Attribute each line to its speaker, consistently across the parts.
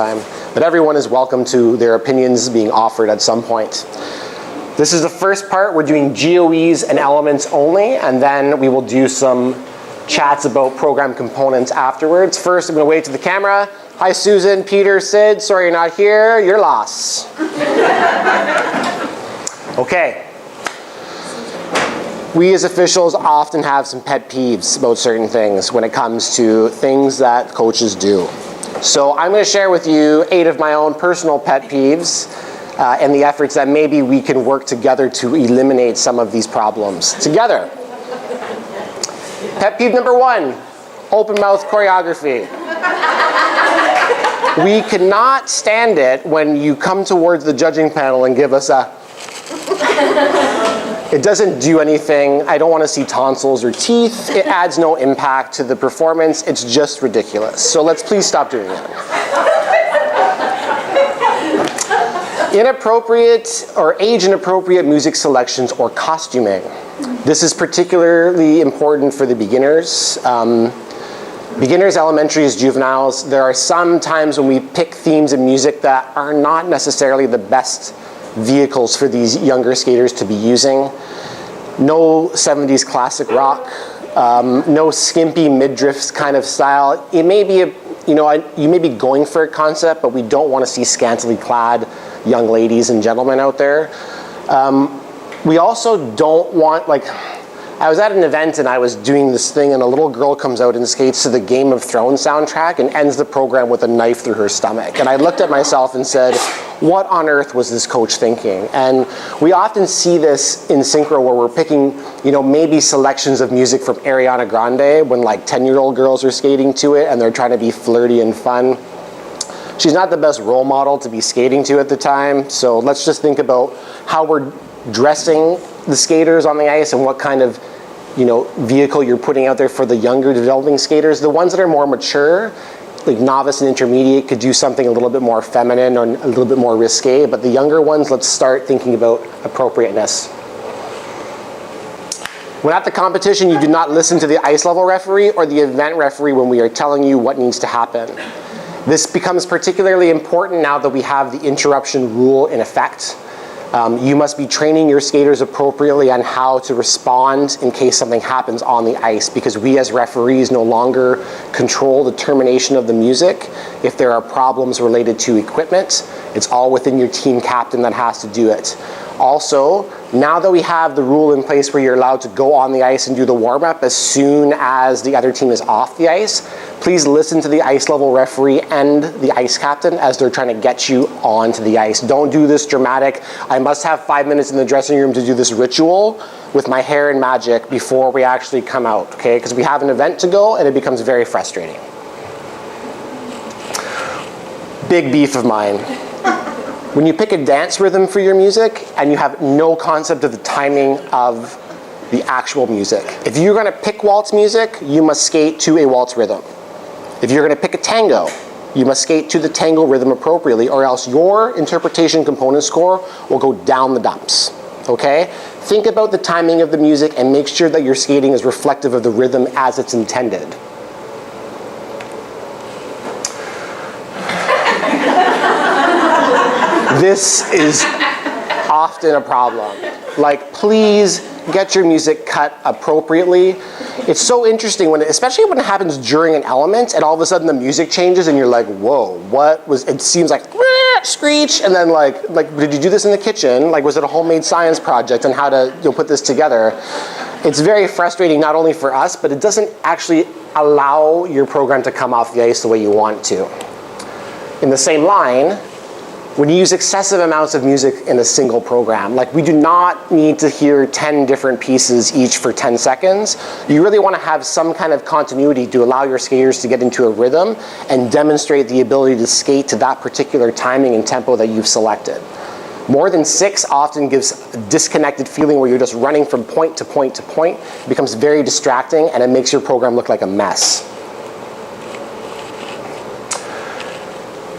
Speaker 1: time. But everyone is welcome to their opinions being offered at some point. This is the first part. We're doing GOEs and elements only, and then we will do some chats about program components afterwards. First, I'm going to wave to the camera. Hi, Susan, Peter, Sid. Sorry you're not here. You're lost. Okay. We as officials often have some pet peeves about certain things when it comes to things that coaches do. So I'm going to share with you 8 of my own personal pet peeves and the efforts that maybe we can work together to eliminate some of these problems together. Pet peeve number 1, open mouth choreography. We cannot stand it when you come towards the judging panel and give us a It doesn't do anything. I don't want to see tonsils or teeth. It adds no impact to the performance. It's just ridiculous. So let's please stop doing it. Inappropriate or age-inappropriate music selections or costuming. This is particularly important for the beginners. Beginners, elementaries, juveniles, there are some times when we pick themes of music that are not necessarily the best vehicles for these younger skaters to be using. No 70s classic rock, no skimpy mid-drift kind of style. It may be, you may be going for a concept, but we don't want to see scantily clad young ladies and gentlemen out there. We also don't want, I was at an event and I was doing this thing and a little girl comes out and skates to the Game of Thrones soundtrack and ends the program with a knife through her stomach. And I looked at myself and said, what on earth was this coach thinking? And we often see this in synchro where we're picking, maybe selections of music from Ariana Grande when 10-year-old girls are skating to it and they're trying to be flirty and fun. She's not the best role model to be skating to at the time. So let's just think about how we're dressing the skaters on the ice and what kind of vehicle you're putting out there for the younger developing skaters. The ones that are more mature, like novice and intermediate, could do something a little bit more feminine or a little bit more risque, but the younger ones, let's start thinking about appropriateness. When at the competition, you do not listen to the ice level referee or the event referee when we are telling you what needs to happen. This becomes particularly important now that we have the interruption rule in effect. You must be training your skaters appropriately on how to respond in case something happens on the ice, because we as referees no longer control the termination of the music. If there are problems related to equipment, it's all within your team captain that has to do it. Also, now that we have the rule in place where you're allowed to go on the ice and do the warm-up as soon as the other team is off the ice, please listen to the ice level referee and the ice captain as they're trying to get you onto the ice. Don't do this dramatic, I must have 5 minutes in the dressing room to do this ritual with my hair and magic before we actually come out, okay? Because we have an event to go and it becomes very frustrating. Big beef of mine. When you pick a dance rhythm for your music and you have no concept of the timing of the actual music. If you're going to pick waltz music, you must skate to a waltz rhythm. If you're going to pick a tango, you must skate to the tango rhythm appropriately, or else your interpretation component score will go down the dumps, okay? Think about the timing of the music and make sure that your skating is reflective of the rhythm as it's intended. This is often a problem. Please get your music cut appropriately. It's so interesting especially when it happens during an element and all of a sudden the music changes and you're like, whoa, it seems like screech, and then did you do this in the kitchen? Was it a homemade science project on how to put this together? It's very frustrating not only for us, but it doesn't actually allow your program to come off the ice the way you want to. In the same line, when you use excessive amounts of music in a single program, we do not need to hear 10 different pieces each for 10 seconds. You really want to have some kind of continuity to allow your skaters to get into a rhythm and demonstrate the ability to skate to that particular timing and tempo that you've selected. More than 6 often gives a disconnected feeling where you're just running from point to point to point. It becomes very distracting and it makes your program look like a mess.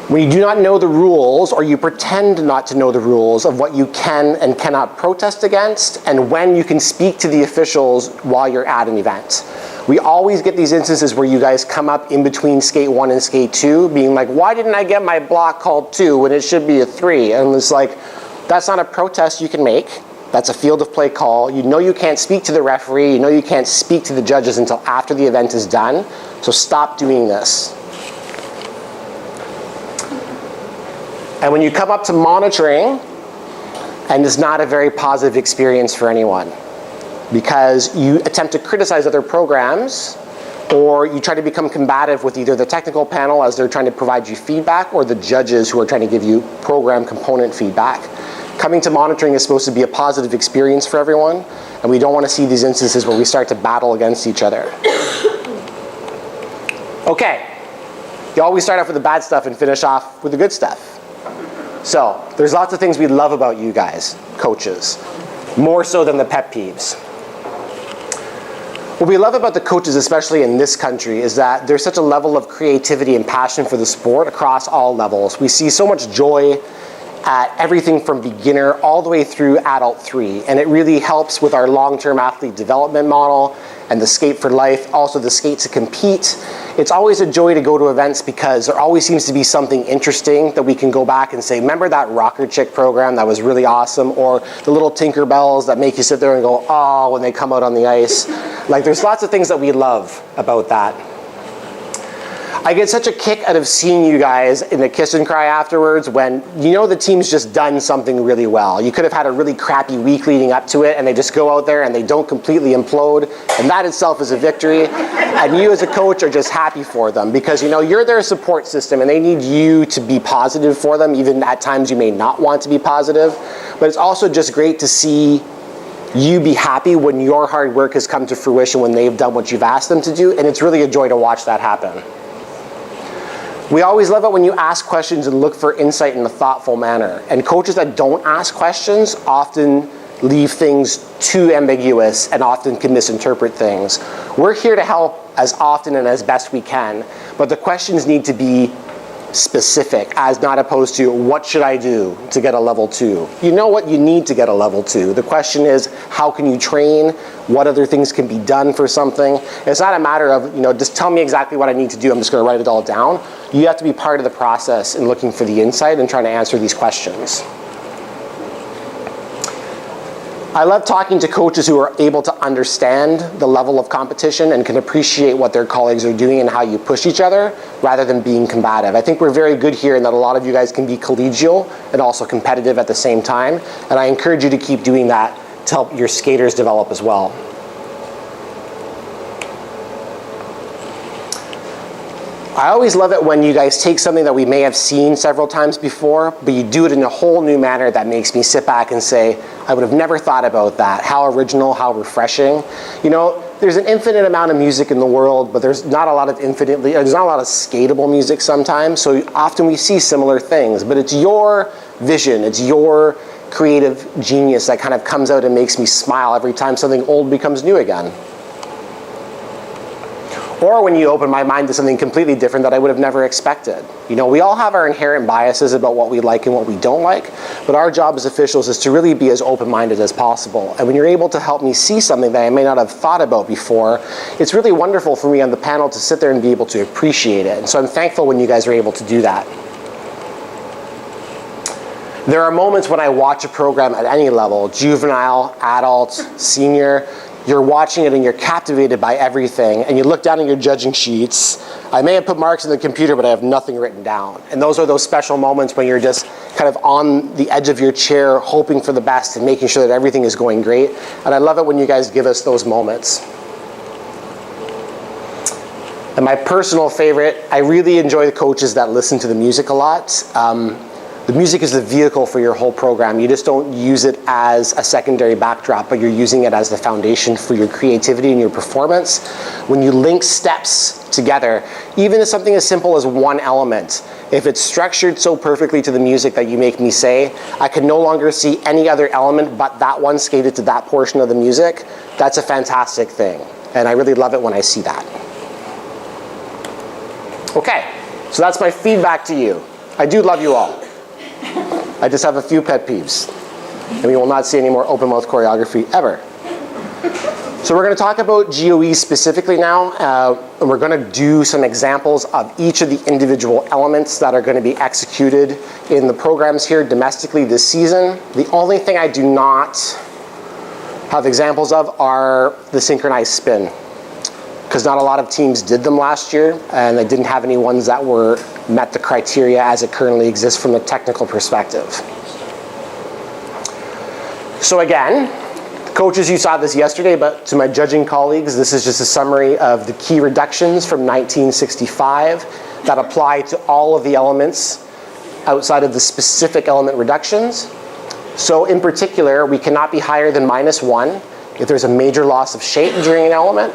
Speaker 1: When you do not know the rules, or you pretend not to know the rules of what you can and cannot protest against, and when you can speak to the officials while you're at an event. We always get these instances where you guys come up in between skate 1 and skate 2 being like, why didn't I get my block called 2 when it should be a 3? And it's like, that's not a protest you can make. That's a field of play call. You know you can't speak to the referee. You know you can't speak to the judges until after the event is done. So stop doing this. And when you come up to monitoring, and it's not a very positive experience for anyone, because you attempt to criticize other programs, or you try to become combative with either the technical panel as they're trying to provide you feedback, or the judges who are trying to give you program component feedback. Coming to monitoring is supposed to be a positive experience for everyone, and we don't want to see these instances where we start to battle against each other. Okay, you always start off with the bad stuff and finish off with the good stuff. So, there's lots of things we love about you guys, coaches, more so than the pet peeves. What we love about the coaches, especially in this country, is that there's such a level of creativity and passion for the sport across all levels. We see so much joy at everything from beginner all the way through adult 3, and it really helps with our long-term athlete development model and the skate for life, also the skate to compete. It's always a joy to go to events because there always seems to be something interesting that we can go back and say, remember that Rocker Chick program that was really awesome, or the little Tinkerbells that make you sit there and go, oh, when they come out on the ice. Like, there's lots of things that we love about that. I get such a kick out of seeing you guys in the kiss and cry afterwards when you know the team's just done something really well. You could have had a really crappy week leading up to it, and they just go out there and they don't completely implode, and that itself is a victory. And you as a coach are just happy for them because you know you're their support system and they need you to be positive for them, even at times you may not want to be positive. But it's also just great to see you be happy when your hard work has come to fruition, when they've done what you've asked them to do, and it's really a joy to watch that happen. We always love it when you ask questions and look for insight in a thoughtful manner. And coaches that don't ask questions often leave things too ambiguous and often can misinterpret things. We're here to help as often and as best we can, but the questions need to be specific, as not opposed to what should I do to get a level 2. You know what you need to get a level 2. The question is, how can you train? What other things can be done for something? It's not a matter of, just tell me exactly what I need to do, I'm just going to write it all down. You have to be part of the process in looking for the insight and trying to answer these questions. I love talking to coaches who are able to understand the level of competition and can appreciate what their colleagues are doing and how you push each other rather than being combative. I think we're very good here in that a lot of you guys can be collegial and also competitive at the same time, and I encourage you to keep doing that to help your skaters develop as well. I always love it when you guys take something that we may have seen several times before, but you do it in a whole new manner that makes me sit back and say, I would have never thought about that. How original, how refreshing. There's an infinite amount of music in the world, but there's not a lot of skatable music sometimes, so often we see similar things, but it's your vision, it's your creative genius that kind of comes out and makes me smile every time something old becomes new again. Or when you open my mind to something completely different that I would have never expected. We all have our inherent biases about what we like and what we don't like, but our job as officials is to really be as open-minded as possible. And when you're able to help me see something that I may not have thought about before, it's really wonderful for me on the panel to sit there and be able to appreciate it. And so I'm thankful when you guys are able to do that. There are moments when I watch a program at any level, juvenile, adult, senior, you're watching it and you're captivated by everything, and you look down at your judging sheets. I may have put marks in the computer, but I have nothing written down. And those are those special moments when you're just kind of on the edge of your chair, hoping for the best and making sure that everything is going great. And I love it when you guys give us those moments. And my personal favorite, I really enjoy the coaches that listen to the music a lot. The music is the vehicle for your whole program. You just don't use it as a secondary backdrop, but you're using it as the foundation for your creativity and your performance. When you link steps together, even if something as simple as one element, if it's structured so perfectly to the music that you make me say, I can no longer see any other element but that one skated to that portion of the music, that's a fantastic thing. And I really love it when I see that. Okay, so that's my feedback to you. I do love you all. I just have a few pet peeves, and we will not see any more open mouth choreography ever. So we're going to talk about GOE specifically now, and we're going to do some examples of each of the individual elements that are going to be executed in the programs here domestically this season. The only thing I do not have examples of are the synchronized spin, because not a lot of teams did them last year, and they didn't have any ones that met the criteria as it currently exists from the technical perspective. So again, coaches, you saw this yesterday, but to my judging colleagues, this is just a summary of the key reductions from 1965 that apply to all of the elements outside of the specific element reductions. So in particular, we cannot be higher than -1 if there's a major loss of shape during an element.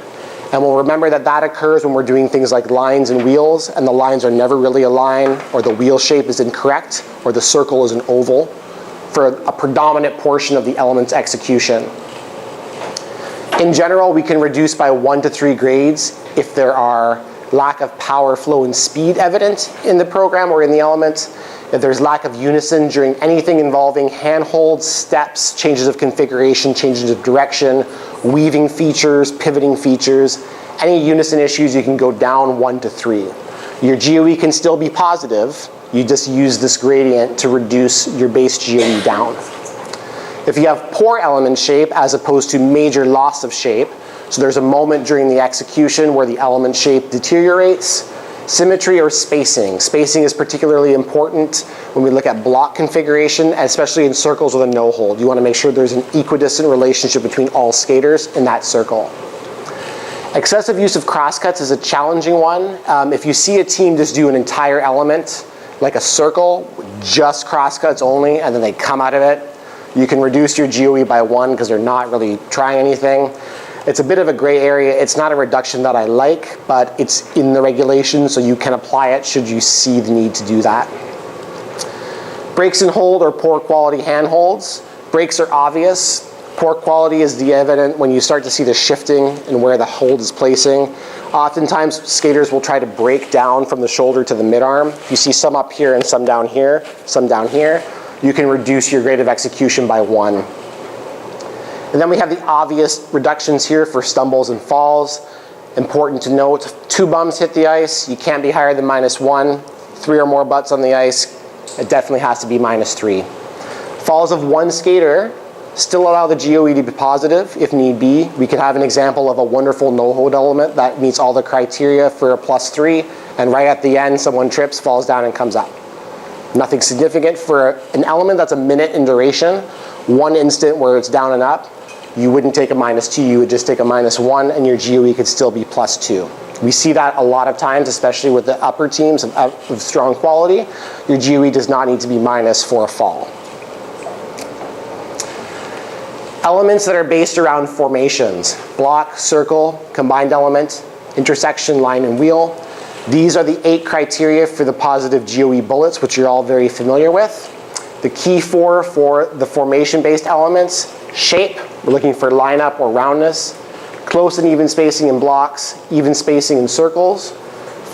Speaker 1: And we'll remember that that occurs when we're doing things like lines and wheels, and the lines are never really a line, or the wheel shape is incorrect, or the circle is an oval for a predominant portion of the element's execution. In general, we can reduce by 1 to 3 grades if there are lack of power, flow, and speed evident in the program or in the element, if there's lack of unison during anything involving handholds, steps, changes of configuration, changes of direction, weaving features, pivoting features, any unison issues, you can go down 1 to 3. Your GOE can still be positive, you just use this gradient to reduce your base GOE down. If you have poor element shape as opposed to major loss of shape, so there's a moment during the execution where the element shape deteriorates, symmetry or spacing. Spacing is particularly important when we look at block configuration, especially in circles with a no hold. You want to make sure there's an equidistant relationship between all skaters in that circle. Excessive use of crosscuts is a challenging one. If you see a team just do an entire element, like a circle, just crosscuts only, and then they come out of it, you can reduce your GOE by 1 because they're not really trying anything. It's a bit of a gray area. It's not a reduction that I like, but it's in the regulation, so you can apply it should you see the need to do that. Brakes and hold or poor quality handholds. Brakes are obvious. Poor quality is the evident when you start to see the shifting and where the hold is placing. Oftentimes, skaters will try to break down from the shoulder to the mid-arm. You see some up here and some down here, some down here. You can reduce your grade of execution by 1. And then we have the obvious reductions here for stumbles and falls. Important to note, 2 bums hit the ice, you can't be higher than -1. 3 or more butts on the ice, it definitely has to be -3. Falls of 1 skater still allow the GOE to be positive if need be. We could have an example of a wonderful no-hold element that meets all the criteria for a +3, and right at the end, someone trips, falls down, and comes up. Nothing significant for an element that's a minute in duration. 1 instant where it's down and up, you wouldn't take a -2, you would just take a -1, and your GOE could still be +2. We see that a lot of times, especially with the upper teams of strong quality. Your GOE does not need to be minus for a fall. Elements that are based around formations: block, circle, combined element, intersection, line, and wheel. These are the 8 criteria for the positive GOE bullets, which you're all very familiar with. The key for the formation-based elements: shape, we're looking for lineup or roundness; close and even spacing in blocks, even spacing in circles;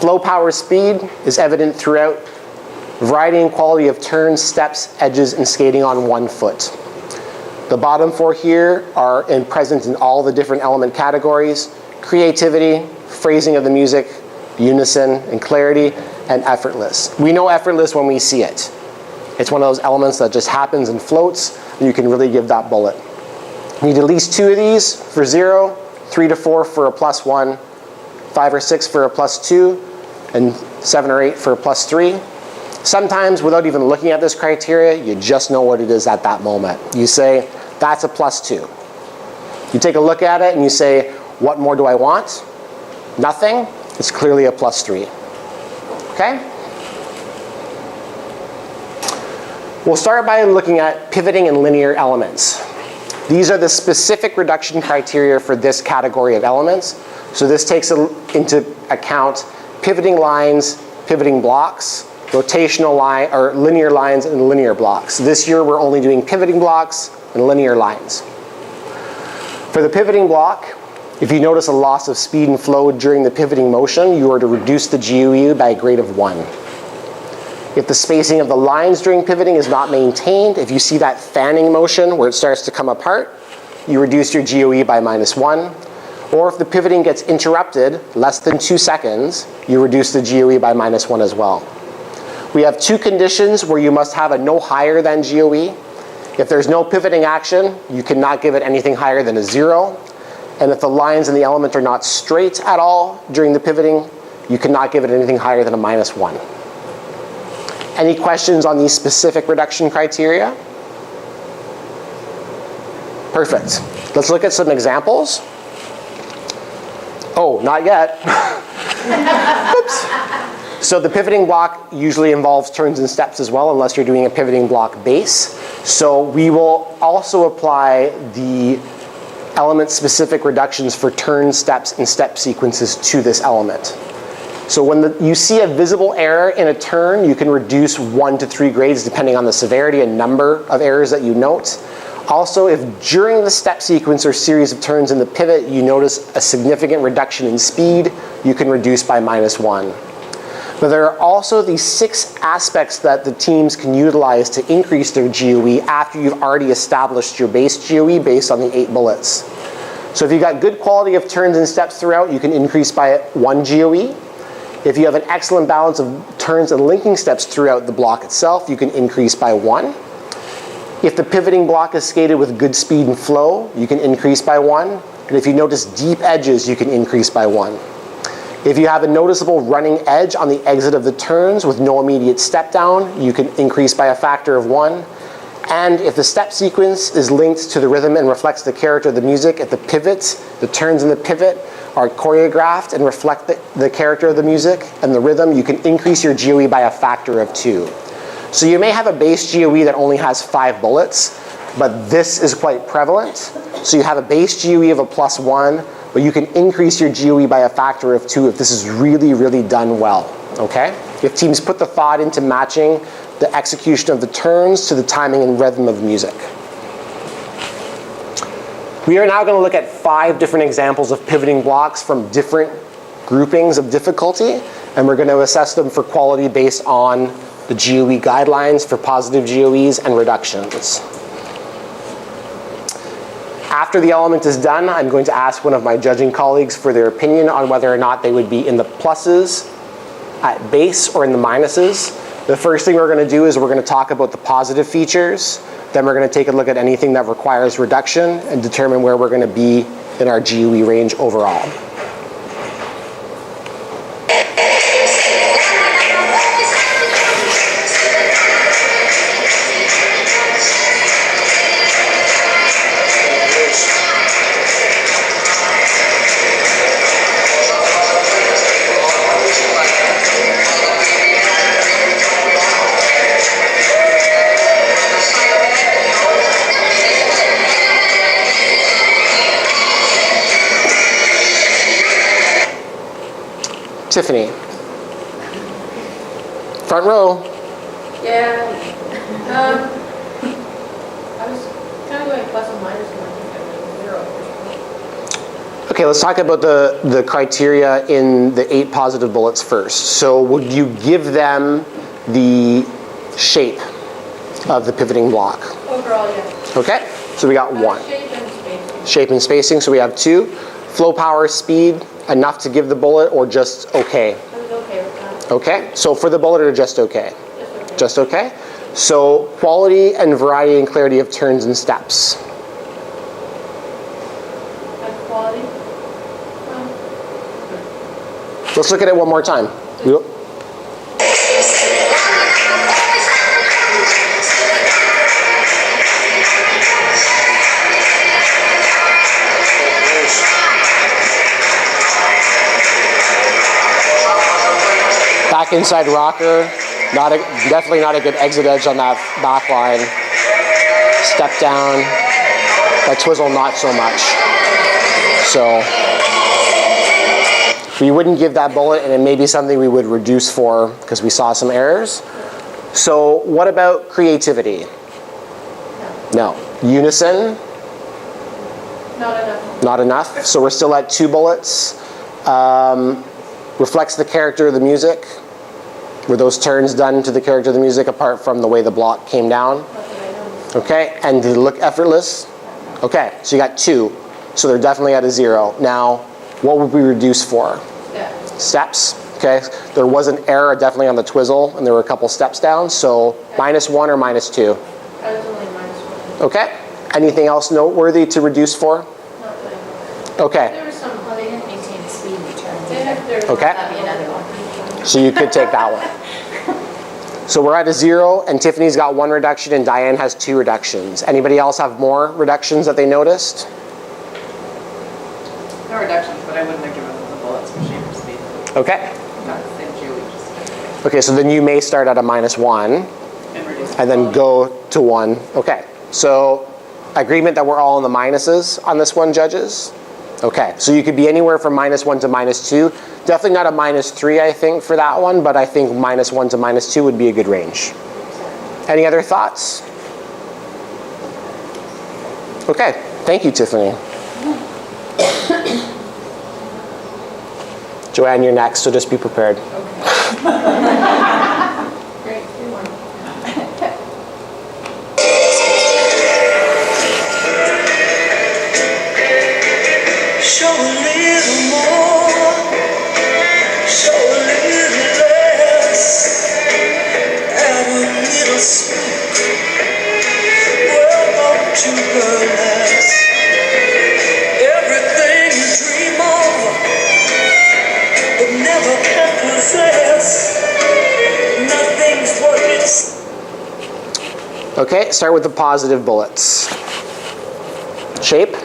Speaker 1: flow, power, speed is evident throughout; variety and quality of turns, steps, edges, and skating on 1 foot. The bottom 4 here are present in all the different element categories: creativity, phrasing of the music, unison and clarity, and effortless. We know effortless when we see it. It's one of those elements that just happens and floats, and you can really give that bullet. You need at least 2 of these for 0, 3 to 4 for a +1, 5 or 6 for a +2, and 7 or 8 for a +3. Sometimes, without even looking at this criteria, you just know what it is at that moment. You say, that's a +2. You take a look at it and you say, what more do I want? Nothing. It's clearly a +3. Okay? We'll start by looking at pivoting and linear elements. These are the specific reduction criteria for this category of elements. So this takes into account pivoting lines, pivoting blocks, rotational line, or linear lines and linear blocks. This year we're only doing pivoting blocks and linear lines. For the pivoting block, if you notice a loss of speed and flow during the pivoting motion, you are to reduce the GOE by a grade of 1. If the spacing of the lines during pivoting is not maintained, if you see that fanning motion where it starts to come apart, you reduce your GOE by -1. Or if the pivoting gets interrupted less than 2 seconds, you reduce the GOE by -1 as well. We have 2 conditions where you must have a no higher than GOE. If there's no pivoting action, you cannot give it anything higher than a 0. And if the lines in the element are not straight at all during the pivoting, you cannot give it anything higher than a -1. Any questions on these specific reduction criteria? Perfect. Let's look at some examples. Oh, not yet. Oops. So the pivoting block usually involves turns and steps as well, unless you're doing a pivoting block base. So we will also apply the element-specific reductions for turn, steps, and step sequences to this element. So when you see a visible error in a turn, you can reduce 1 to 3 grades depending on the severity and number of errors that you note. Also, if during the step sequence or series of turns in the pivot you notice a significant reduction in speed, you can reduce by -1. But there are also these 6 aspects that the teams can utilize to increase their GOE after you've already established your base GOE based on the 8 bullets. So if you've got good quality of turns and steps throughout, you can increase by 1 GOE. If you have an excellent balance of turns and linking steps throughout the block itself, you can increase by 1. If the pivoting block is skated with good speed and flow, you can increase by 1. And if you notice deep edges, you can increase by 1. If you have a noticeable running edge on the exit of the turns with no immediate step down, you can increase by a factor of 1. And if the step sequence is linked to the rhythm and reflects the character of the music at the pivot, the turns in the pivot are choreographed and reflect the character of the music and the rhythm, you can increase your GOE by a factor of 2. So you may have a base GOE that only has 5 bullets, but this is quite prevalent. So you have a base GOE of a +1, but you can increase your GOE by a factor of 2 if this is really, really done well, okay? If teams put the thought into matching the execution of the turns to the timing and rhythm of music. We are now going to look at 5 different examples of pivoting blocks from different groupings of difficulty, and we're going to assess them for quality based on the GOE guidelines for positive GOEs and reductions. After the element is done, I'm going to ask one of my judging colleagues for their opinion on whether or not they would be in the pluses at base or in the minuses. The first thing we're going to do is we're going to talk about the positive features. Then we're going to take a look at anything that requires reduction and determine where we're going to be in our GOE range overall. Tiffany. Front row.
Speaker 2: Yeah. I was kind of going plus and minus 0.
Speaker 1: Okay, let's talk about the criteria in the 8 positive bullets first. So would you give them the shape of the pivoting block?
Speaker 2: Overall, yes.
Speaker 1: Okay, so we got 1.
Speaker 2: Shape and spacing.
Speaker 1: Shape and spacing, so we have 2. Flow, power, speed, enough to give the bullet or just okay?
Speaker 2: I was okay with that.
Speaker 1: Okay, so for the bullet or just okay?
Speaker 2: Just okay.
Speaker 1: Just okay. So quality and variety and clarity of turns and steps.
Speaker 2: And quality?
Speaker 1: Let's look at it one more time. Back inside rocker, definitely not a good exit edge on that back line. Step down, that twizzle not so much. So we wouldn't give that bullet, and it may be something we would reduce for because we saw some errors. So what about creativity? No. Unison?
Speaker 2: Not enough.
Speaker 1: Not enough. So we're still at 2 bullets. Reflects the character of the music. Were those turns done to the character of the music apart from the way the block came down?
Speaker 2: Nothing I noticed.
Speaker 1: Okay, and did it look effortless? Okay, so you got 2. So they're definitely at a 0. Now, what would we reduce for?
Speaker 2: Yeah.
Speaker 1: Steps. Okay, there was an error definitely on the twizzle, and there were a couple steps down. So -1 or -2.
Speaker 2: I was only -1.
Speaker 1: Okay. Anything else noteworthy to reduce for?
Speaker 2: Nothing.
Speaker 1: Okay.
Speaker 2: There was some,
Speaker 3: Well, they didn't maintain the speed returns
Speaker 2: they
Speaker 3: either.
Speaker 2: had, there was
Speaker 1: Okay.
Speaker 3: That'd be another one.
Speaker 1: So you could take that one. So we're at a 0, and Tiffany's got 1 reduction, and Diane has 2 reductions. Anybody else have more reductions that they noticed?
Speaker 4: No reductions, but I wouldn't have given them the bullets for shape or speed.
Speaker 1: Okay.
Speaker 4: Not the same Julie just
Speaker 1: Okay, so then you may start at a -1
Speaker 4: and reduce.
Speaker 1: and then go to 1. Okay, so agreement that we're all in the minuses on this one, judges? Okay, so you could be anywhere from -1 to -2. Definitely not a -3, I think, for that one, but I think -1 to -2 would be a good range. Any other thoughts? Okay, thank you, Tiffany. Joanne, you're next, so just be prepared.
Speaker 2: great, good one.
Speaker 5: Show a little more, show a little less, add a little sweet. Welcome to burlesque. Everything you dream of, but never can possess. Nothing's what it's.
Speaker 1: Okay, start with the positive bullets. Shape.
Speaker 6: I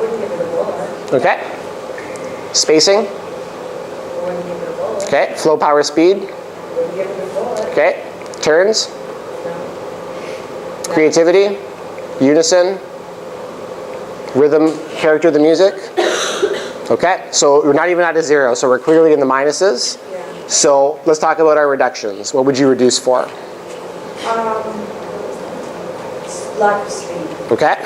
Speaker 6: wouldn't give it a bullet.
Speaker 1: Okay. Spacing.
Speaker 6: I wouldn't give it a bullet.
Speaker 1: Okay. Flow, power, speed.
Speaker 6: Wouldn't give it a bullet.
Speaker 1: Okay. Turns.
Speaker 6: No.
Speaker 1: Creativity. Unison. Rhythm, character of the music. Okay, so we're not even at a 0, so we're clearly in the minuses.
Speaker 6: Yeah.
Speaker 1: So let's talk about our reductions. What would you reduce for?
Speaker 6: Lack of speed.
Speaker 1: Okay.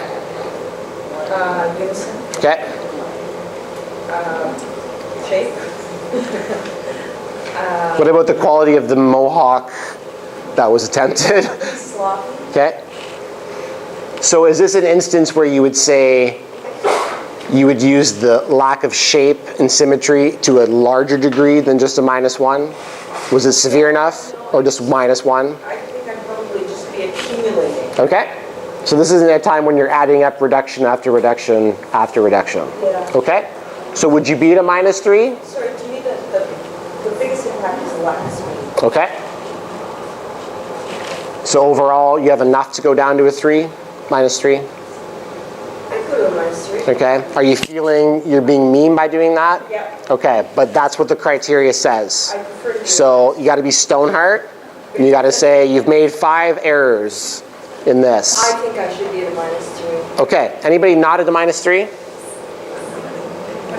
Speaker 6: Unison.
Speaker 1: Okay.
Speaker 6: Shape.
Speaker 1: What about the quality of the mohawk that was attempted?
Speaker 6: Sloppy.
Speaker 1: Okay. So is this an instance where you would say you would use the lack of shape and symmetry to a larger degree than just a -1? Was it severe enough or just -1?
Speaker 6: I think I'd probably just be accumulating.
Speaker 1: Okay. So this isn't a time when you're adding up reduction after reduction after reduction.
Speaker 6: Yeah.
Speaker 1: Okay. So would you be at a -3?
Speaker 6: Sorry, to me the biggest impact is the lack of speed.
Speaker 1: Okay. So overall, you have enough to go down to a 3, -3.
Speaker 6: I'd go to a -3.
Speaker 1: Okay. Are you feeling you're being mean by doing that?
Speaker 6: Yep.
Speaker 1: Okay, but that's what the criteria says.
Speaker 6: I prefer to do
Speaker 1: So you got to be Stoneheart, and you got to say you've made 5 errors in this.
Speaker 6: I think I should be at a -3.
Speaker 1: Okay. Anybody not at a -3?
Speaker 4: I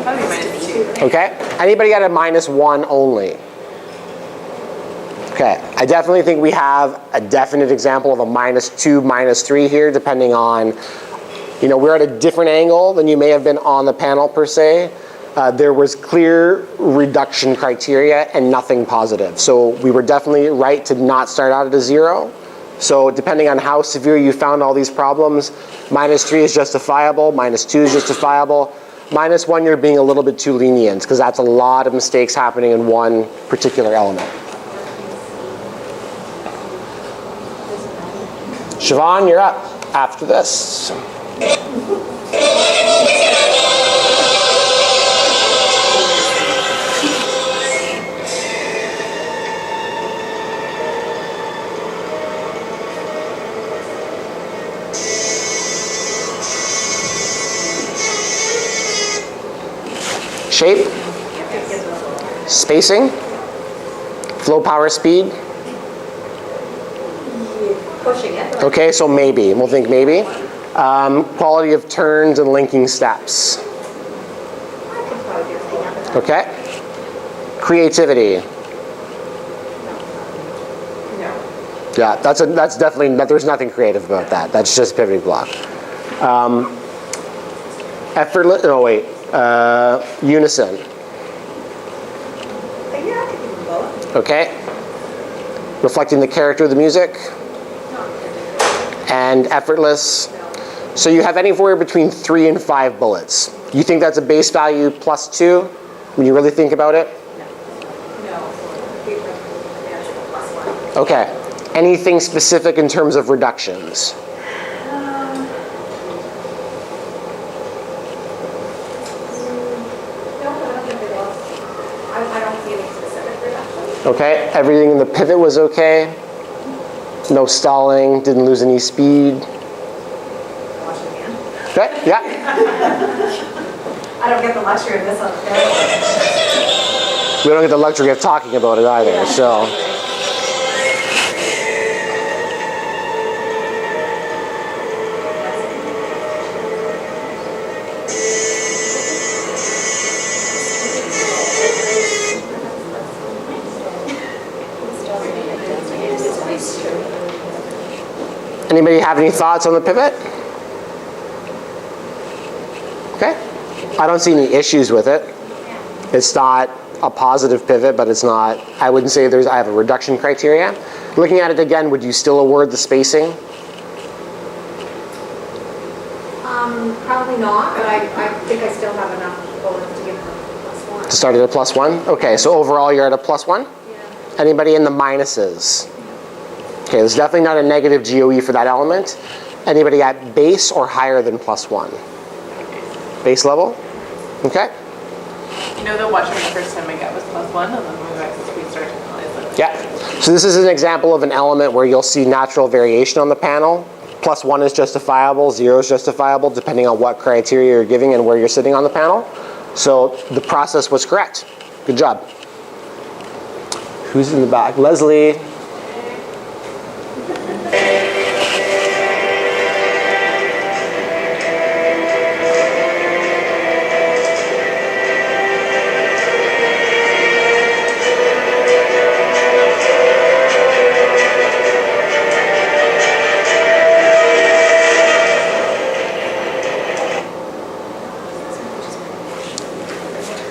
Speaker 4: thought you might have two.
Speaker 1: Okay. Anybody at a -1 only? Okay. I definitely think we have a definite example of a -2, -3 here, depending on, we're at a different angle than you may have been on the panel per se. There was clear reduction criteria and nothing positive. So we were definitely right to not start out at a 0. So depending on how severe you found all these problems, -3 is justifiable, -2 is justifiable. -1, you're being a little bit too lenient because that's a lot of mistakes happening in one particular element. Siobhan, you're up after this. Shape, spacing, flow, power, speed.
Speaker 6: Pushing it.
Speaker 1: Okay, so maybe. We'll think maybe. Quality of turns and linking steps.
Speaker 6: I could probably do a thing after that.
Speaker 1: Okay. Creativity.
Speaker 6: No.
Speaker 1: Yeah, that's definitely, there's nothing creative about that. That's just pivoting block. Effortless, unison.
Speaker 6: Yeah, I could give them both.
Speaker 1: Okay. Reflecting the character of the music. And effortless. So you have anywhere between 3 and 5 bullets. You think that's a base value plus 2 when you really think about it? Okay. Anything specific in terms of reductions?
Speaker 2: I don't see any specific reduction.
Speaker 1: Okay. Everything in the pivot was okay. No stalling. Didn't lose any speed. Okay. Yeah.
Speaker 6: I don't get the luxury of this on the camera.
Speaker 1: We don't get the luxury of talking about it either. So. Anybody have any thoughts on the pivot? Okay. I don't see any issues with it. It's not a positive pivot, but it's not, I wouldn't say I have a reduction criteria. Looking at it again, would you still award the spacing?
Speaker 2: Probably not, but I think I still have enough bullets to give them +1.
Speaker 1: To start at a +1? Okay, so overall you're at a +1?
Speaker 2: Yeah.
Speaker 1: Anybody in the minuses? Okay, there's definitely not a negative GOE for that element. Anybody at base or higher than +1? Base level? Okay.
Speaker 4: You know that watching the first time I got was +1, and then we started to realize that.
Speaker 1: Yeah. So this is an example of an element where you'll see natural variation on the panel. +1 is justifiable, 0 is justifiable, depending on what criteria you're giving and where you're sitting on the panel. So the process was correct. Good job. Who's in the back? Leslie.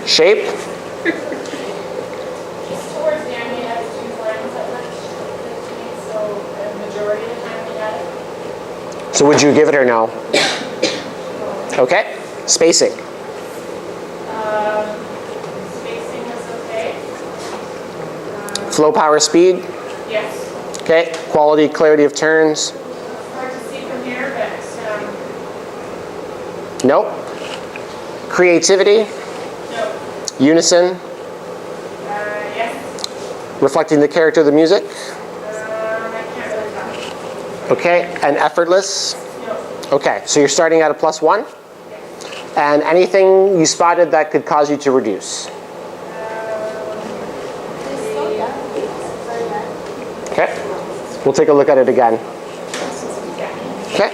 Speaker 1: Shape?
Speaker 2: Towards the end, we had 2 frames that went 15, so the majority of the time we had it.
Speaker 1: So would you give it or no? Okay. Spacing.
Speaker 2: Spacing was okay.
Speaker 1: Flow, power, speed.
Speaker 2: Yes.
Speaker 1: Okay. Quality, clarity of turns.
Speaker 2: Hard to see from here, but
Speaker 1: Nope. Creativity.
Speaker 2: no.
Speaker 1: Unison.
Speaker 2: Yes.
Speaker 1: Reflecting the character of the music.
Speaker 2: I can't really tell.
Speaker 1: Okay. And effortless.
Speaker 2: No.
Speaker 1: Okay. So you're starting at a +1. And anything you spotted that could cause you to reduce. Okay. We'll take a look at it again. Okay.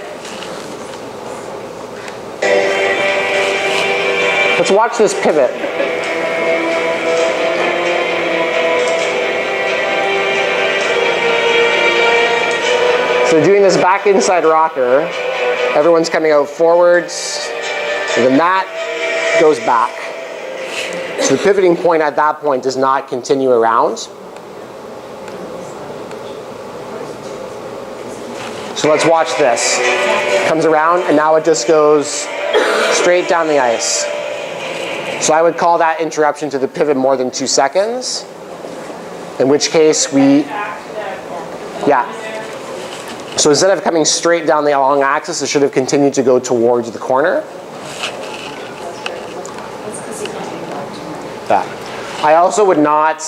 Speaker 1: Let's watch this pivot. So doing this back inside rocker, everyone's coming out forwards, and then that goes back. So the pivoting point at that point does not continue around. So let's watch this. Comes around, and now it just goes straight down the ice. So I would call that interruption to the pivot more than 2 seconds, in which case we, yeah. So instead of coming straight down the long axis, it should have continued to go towards the corner. Yeah. I also would not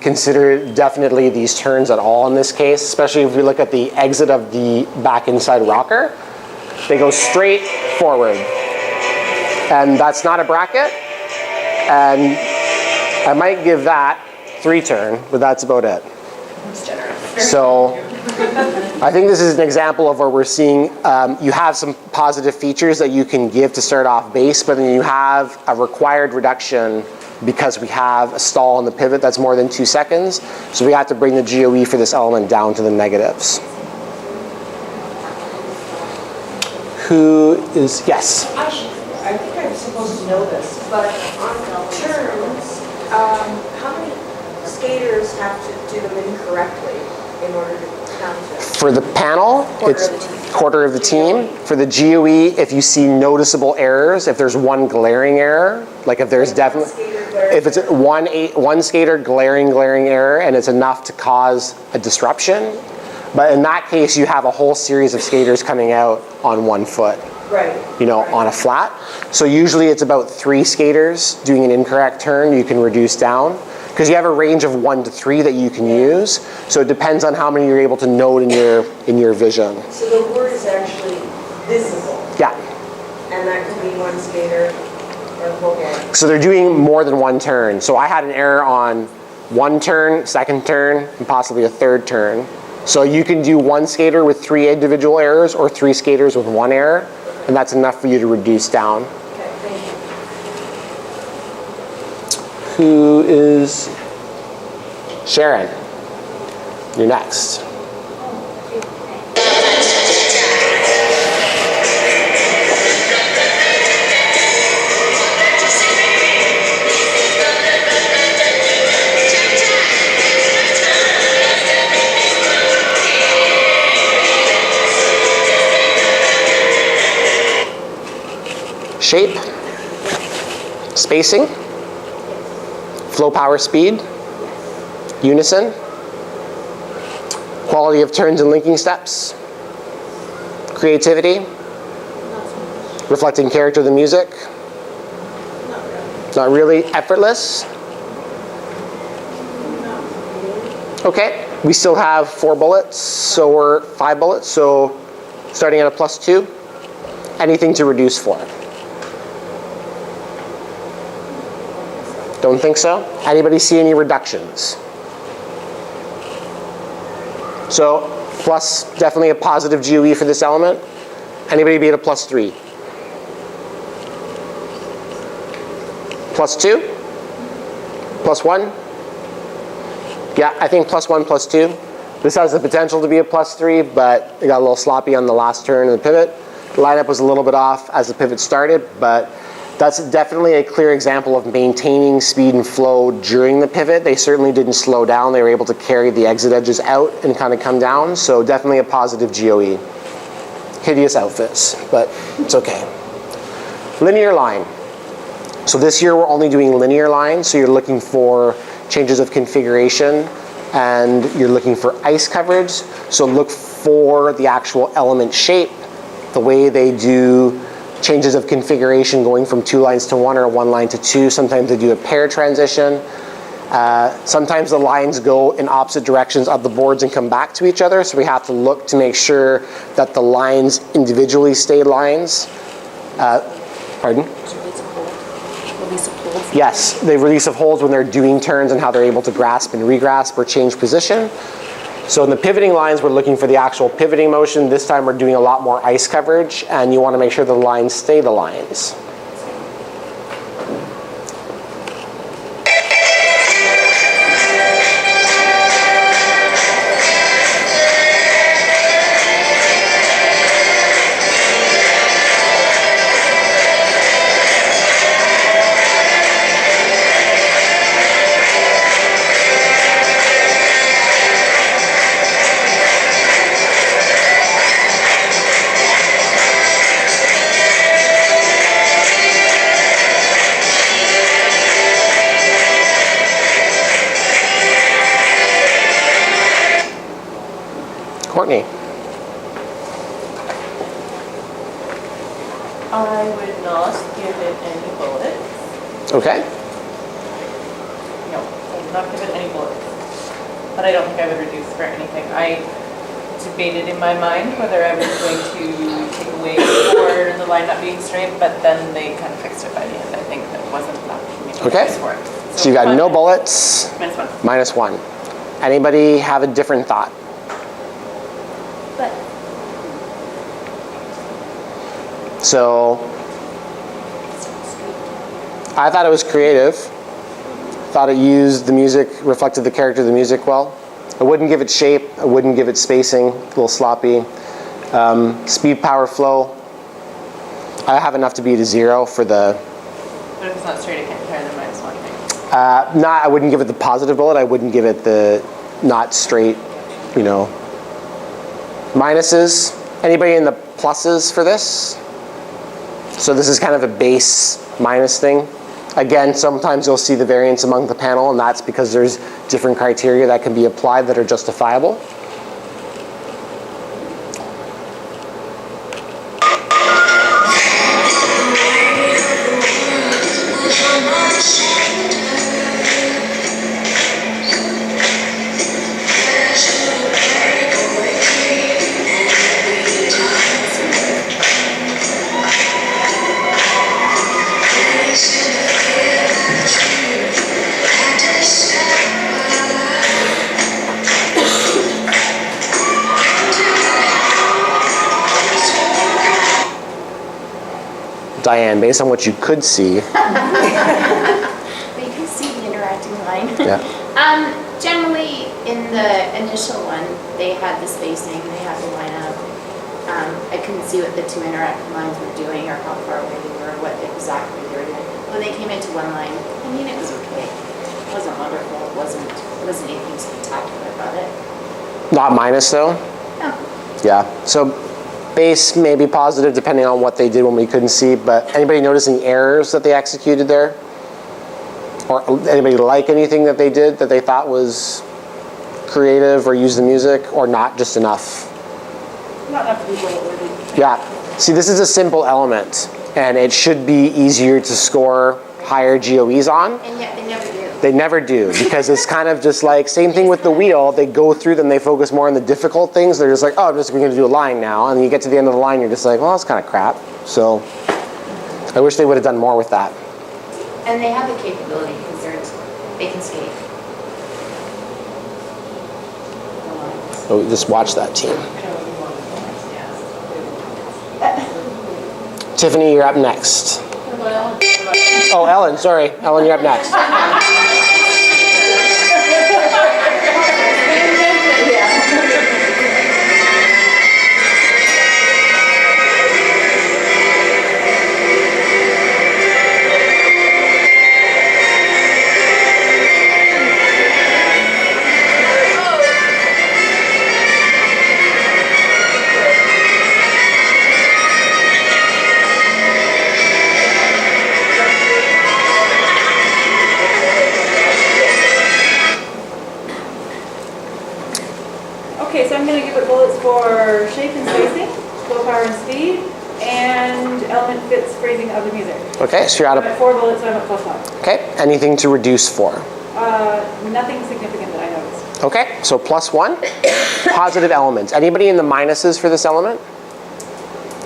Speaker 1: consider definitely these turns at all in this case, especially if we look at the exit of the back inside rocker. They go straight forward. And that's not a bracket. And I might give that 3 turn, but that's about it. So I think this is an example of where we're seeing you have some positive features that you can give to start off base, but then you have a required reduction because we have a stall on the pivot that's more than 2 seconds. So we have to bring the GOE for this element down to the negatives. Who is, yes?
Speaker 6: I think I'm supposed to know this, but on turns, how many skaters have to do them incorrectly in order to count it?
Speaker 1: For the panel,
Speaker 6: Order
Speaker 1: it's
Speaker 6: of the team.
Speaker 1: quarter of the team. For the GOE, if you see noticeable errors, if there's one glaring error, like if there's definitely, if it's one skater glaring error and it's enough to cause a disruption, but in that case you have a whole series of skaters coming out on 1 foot,
Speaker 6: Right.
Speaker 1: you know, on a flat. So usually it's about 3 skaters doing an incorrect turn you can reduce down, because you have a range of 1 to 3 that you can use. So it depends on how many you're able to note in your vision.
Speaker 6: So the word is actually visible,
Speaker 1: Yeah.
Speaker 6: and that could be one skater or a whole gang.
Speaker 1: So they're doing more than 1 turn. So I had an error on 1 turn, 2nd turn, and possibly a 3rd turn. So you can do 1 skater with 3 individual errors or 3 skaters with 1 error, and that's enough for you to reduce down.
Speaker 6: Okay, thank you.
Speaker 1: Who is Sharon? You're next. Shape, spacing, flow, power, speed, unison, quality of turns and linking steps, creativity, reflecting character of the music, not really, effortless. Okay, we still have 4 bullets, so we're 5 bullets, so starting at a +2, anything to reduce for. Don't think so? Anybody see any reductions? So plus, definitely a positive GOE for this element. Anybody be at a +3? +2? +1? Yeah, I think +1, +2. This has the potential to be a +3, but it got a little sloppy on the last turn of the pivot. The lineup was a little bit off as the pivot started, but that's definitely a clear example of maintaining speed and flow during the pivot. They certainly didn't slow down. They were able to carry the exit edges out and kind of come down. So definitely a positive GOE. Hideous outfits, but it's okay. Linear line. So this year we're only doing linear lines. So you're looking for changes of configuration and you're looking for ice coverage. So look for the actual element shape, the way they do changes of configuration going from 2 lines to 1 or 1 line to 2. Sometimes they do a pair transition. Sometimes the lines go in opposite directions of the boards and come back to each other. So we have to look to make sure that the lines individually stay lines. Pardon?
Speaker 3: Release of holds.
Speaker 1: Yes, they release of holds when they're doing turns and how they're able to grasp and regrasp or change position. So in the pivoting lines, we're looking for the actual pivoting motion. This time we're doing a lot more ice coverage, and you want to make sure the lines stay the lines. Courtney.
Speaker 4: I would not give it any bullets.
Speaker 1: Okay.
Speaker 4: No, I would not give it any bullets. But I don't think I would reduce for anything. I debated in my mind whether I was going to take away for the line not being straight, but then they kind of fixed it by the end. I think that wasn't enough for me to
Speaker 1: Okay.
Speaker 4: reduce for it.
Speaker 1: So you got
Speaker 4: one-
Speaker 1: no bullets,
Speaker 4: -1.
Speaker 1: -1. Anybody have a different thought?
Speaker 3: But
Speaker 1: So I thought it was creative. Thought it used the music, reflected the character of the music well. I wouldn't give it shape. I wouldn't give it spacing. A little sloppy. Speed, power, flow. I have enough to be to 0 for the.
Speaker 4: But if it's not straight, I can't carry the -1 thing.
Speaker 1: I wouldn't give it the positive bullet. I wouldn't give it the not straight, you know. Minuses. Anybody in the pluses for this? So this is kind of a base minus thing. Again, sometimes you'll see the variance among the panel, and that's because there's different criteria that can be applied that are justifiable. Diane, based on what you could see,
Speaker 3: But you can see the interacting line.
Speaker 1: yeah.
Speaker 7: Generally, in the initial one, they had the spacing, they had the lineup. I couldn't see what the two interacting lines were doing or how far away they were, what exactly they were doing. When they came into one line, I mean, it was okay. It wasn't wonderful, it wasn't anything spectacular about it.
Speaker 1: Not minus though?
Speaker 7: No.
Speaker 1: Yeah, so base maybe positive depending on what they did when we couldn't see, but anybody notice any errors that they executed there? Or anybody like anything that they did that they thought was creative or used the music, or not just enough?
Speaker 6: Not enough to be bullet worthy.
Speaker 1: Yeah, see this is a simple element and it should be easier to score higher GOEs on.
Speaker 7: And yet they never do.
Speaker 1: They never do, because it's kind of just like, same thing with the wheel, they go through them, they focus more on the difficult things, they're just like, oh, we're gonna do a line now, and you get to the end of the line, you're just like, well, that's kind of crap. So, I wish they would have done more with that.
Speaker 7: And they have the capability because they can skate.
Speaker 1: So just watch that team. Tiffany, you're up next.
Speaker 2: Well,
Speaker 1: Oh, Ellen, sorry. Ellen, you're up next.
Speaker 6: Okay, so I'm gonna give it bullets for shape and spacing, flow, power, and speed, and element fits phrasing of the music.
Speaker 1: Okay, so you're out
Speaker 6: I'm at
Speaker 1: of,
Speaker 6: 4 bullets, so I'm at +5.
Speaker 1: okay, anything to reduce for?
Speaker 6: Nothing significant that I noticed.
Speaker 1: Okay, so +1, positive elements. Anybody in the minuses for this element?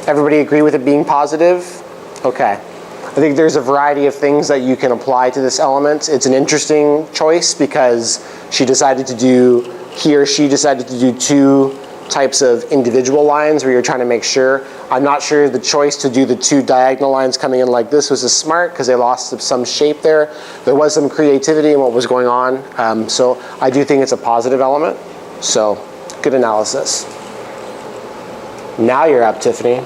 Speaker 1: Everybody agree with it being positive? Okay. I think there's a variety of things that you can apply to this element. It's an interesting choice because he or she decided to do two types of individual lines where you're trying to make sure. I'm not sure the choice to do the two diagonal lines coming in like this was as smart because they lost some shape there. There was some creativity in what was going on. So I do think it's a positive element. So good analysis. Now you're up, Tiffany.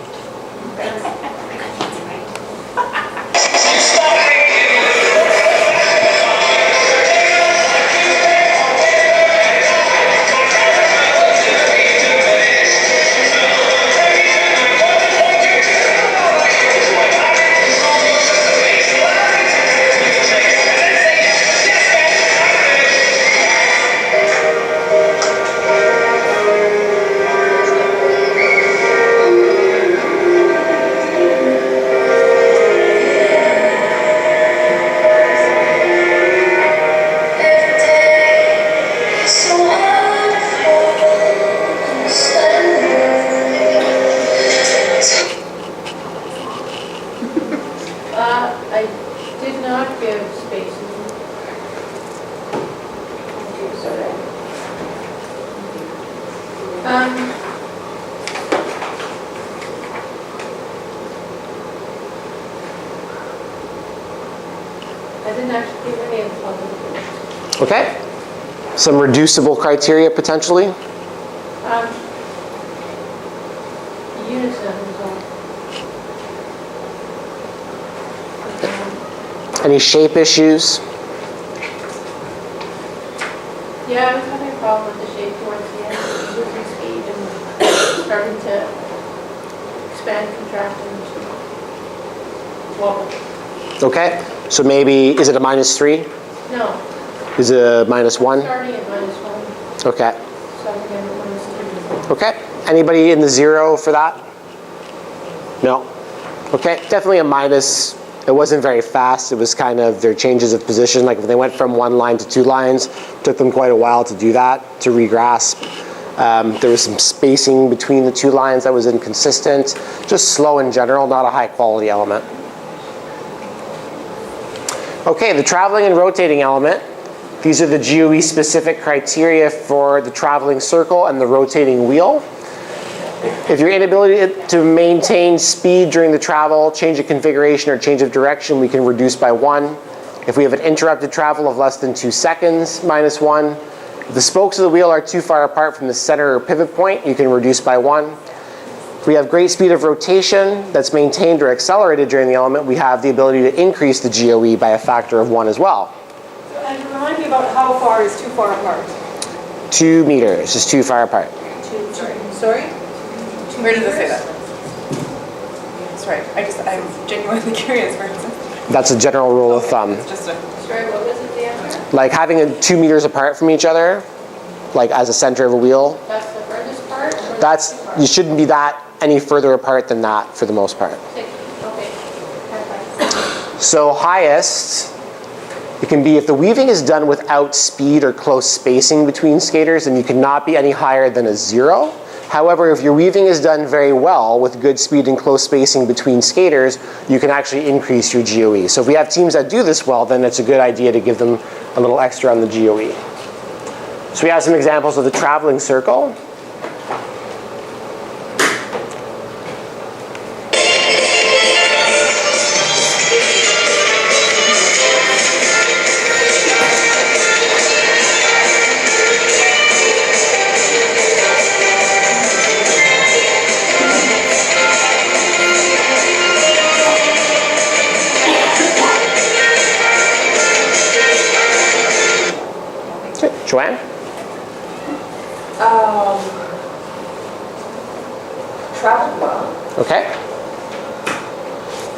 Speaker 2: I did not give spaces. Okay, sorry. I didn't actually give any of them.
Speaker 1: Okay. Some reducible criteria potentially.
Speaker 2: Unison is all.
Speaker 1: Any shape issues?
Speaker 2: Yeah, I was having a problem with the shape towards the end, losing speed and starting to expand, contract, and wobble.
Speaker 1: Okay, so maybe, is it a -3?
Speaker 2: No,
Speaker 1: Is it a -1?
Speaker 2: starting at -1,
Speaker 1: Okay,
Speaker 2: stopping at -3.
Speaker 1: okay. Anybody in the 0 for that? No? Okay, definitely a minus. It wasn't very fast. It was kind of their changes of position. Like if they went from 1 line to 2 lines, took them quite a while to do that, to regrasp. There was some spacing between the 2 lines that was inconsistent. Just slow in general, not a high quality element. Okay, the traveling and rotating element. These are the GOE specific criteria for the traveling circle and the rotating wheel. If your inability to maintain speed during the travel, change of configuration, or change of direction, we can reduce by 1. If we have an interrupted travel of less than 2 seconds, -1. If the spokes of the wheel are too far apart from the center or pivot point, you can reduce by 1. If we have great speed of rotation that's maintained or accelerated during the element, we have the ability to increase the GOE by a factor of 1 as well.
Speaker 6: And remind me about how far is too far apart?
Speaker 1: 2 meters is too far apart.
Speaker 6: Sorry?
Speaker 4: Where does it say that? Sorry, I'm genuinely curious where it says.
Speaker 1: That's a general rule of thumb.
Speaker 4: It's just a,
Speaker 2: Sorry, what was it, the answer?
Speaker 1: Like having it 2 meters apart from each other, like as a center of a wheel,
Speaker 2: That's the furthest part? Or
Speaker 1: that's,
Speaker 2: the far?
Speaker 1: you shouldn't be that any further apart than that for the most part.
Speaker 2: Okay, perfect.
Speaker 1: So highest, it can be if the weaving is done without speed or close spacing between skaters, then you cannot be any higher than a 0. However, if your weaving is done very well with good speed and close spacing between skaters, you can actually increase your GOE. So if we have teams that do this well, then it's a good idea to give them a little extra on the GOE. So we have some examples of the traveling circle. Joanne?
Speaker 8: Traveled well.
Speaker 1: Okay.